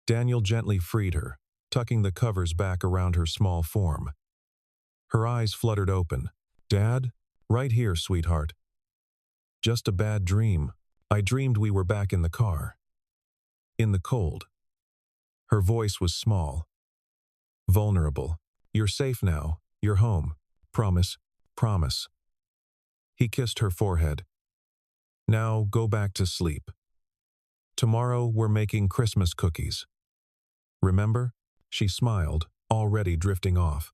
Daniel gently freed her, tucking the covers back around her small form. Her eyes fluttered open. "Dad? Right here, sweetheart." "Just a bad dream. I dreamed we were back in the car. In the cold." Her voice was small, vulnerable. "You're safe now. You're home. Promise, promise." He kissed her forehead. "Now go back to sleep. Tomorrow we're making Christmas cookies. Remember?" She smiled, already drifting off.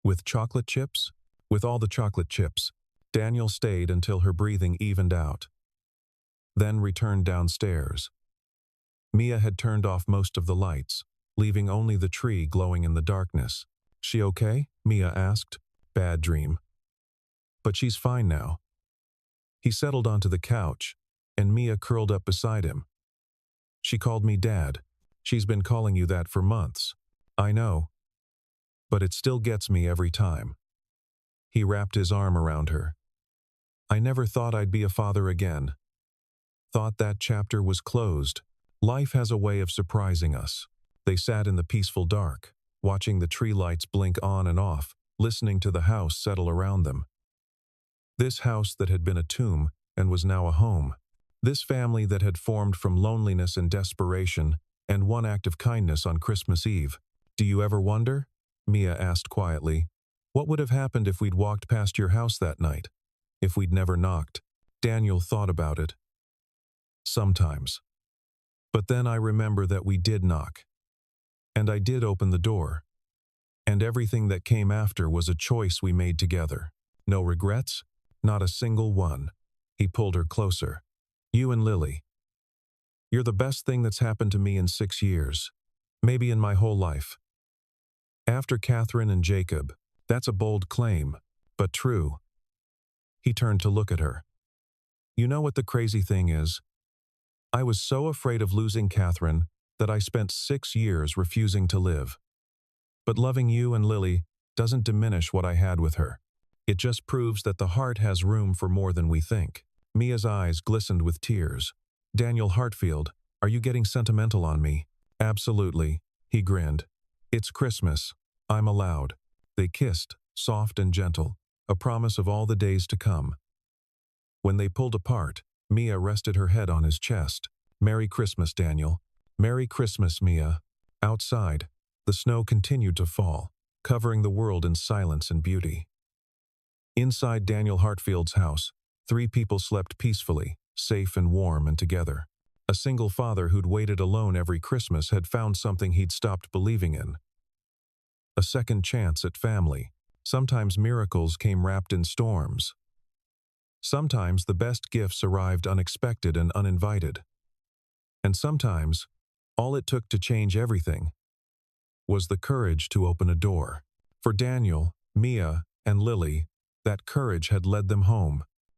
"With chocolate chips?" "With all the chocolate chips." Daniel stayed until her breathing evened out, then returned downstairs. Mia had turned off most of the lights, leaving only the tree glowing in the darkness. "She okay?" Mia asked. "Bad dream. But she's fine now." He settled onto the couch, and Mia curled up beside him. "She called me Dad. She's been calling you that for months." "I know. But it still gets me every time." He wrapped his arm around her. "I never thought I'd be a father again. Thought that chapter was closed. Life has a way of surprising us." They sat in the peaceful dark, watching the tree lights blink on and off, listening to the house settle around them. This house that had been a tomb and was now a home. This family that had formed from loneliness and desperation and one act of kindness on Christmas Eve. "Do you ever wonder?" Mia asked quietly. "What would have happened if we'd walked past your house that night? If we'd never knocked?" Daniel thought about it. "Sometimes. But then I remember that we did knock. And I did open the door. And everything that came after was a choice we made together. No regrets? Not a single one." He pulled her closer. "You and Lily. You're the best thing that's happened to me in 6 years. Maybe in my whole life. After Catherine and Jacob." "That's a bold claim, but true." He turned to look at her. "You know what the crazy thing is? I was so afraid of losing Catherine that I spent 6 years refusing to live. But loving you and Lily doesn't diminish what I had with her. It just proves that the heart has room for more than we think." Mia's eyes glistened with tears. "Daniel Hartfield, are you getting sentimental on me?" "Absolutely," he grinned. "It's Christmas. I'm allowed." They kissed, soft and gentle, a promise of all the days to come. When they pulled apart, Mia rested her head on his chest. "Merry Christmas, Daniel." "Merry Christmas, Mia." Outside, the snow continued to fall, covering the world in silence and beauty. Inside Daniel Hartfield's house, 3 people slept peacefully, safe and warm and together. A single father who'd waited alone every Christmas had found something he'd stopped believing in. A second chance at family. Sometimes miracles came wrapped in storms. Sometimes the best gifts arrived unexpected and uninvited. And sometimes, all it took to change everything was the courage to open a door. For Daniel, Mia, and Lily, that courage had led them home.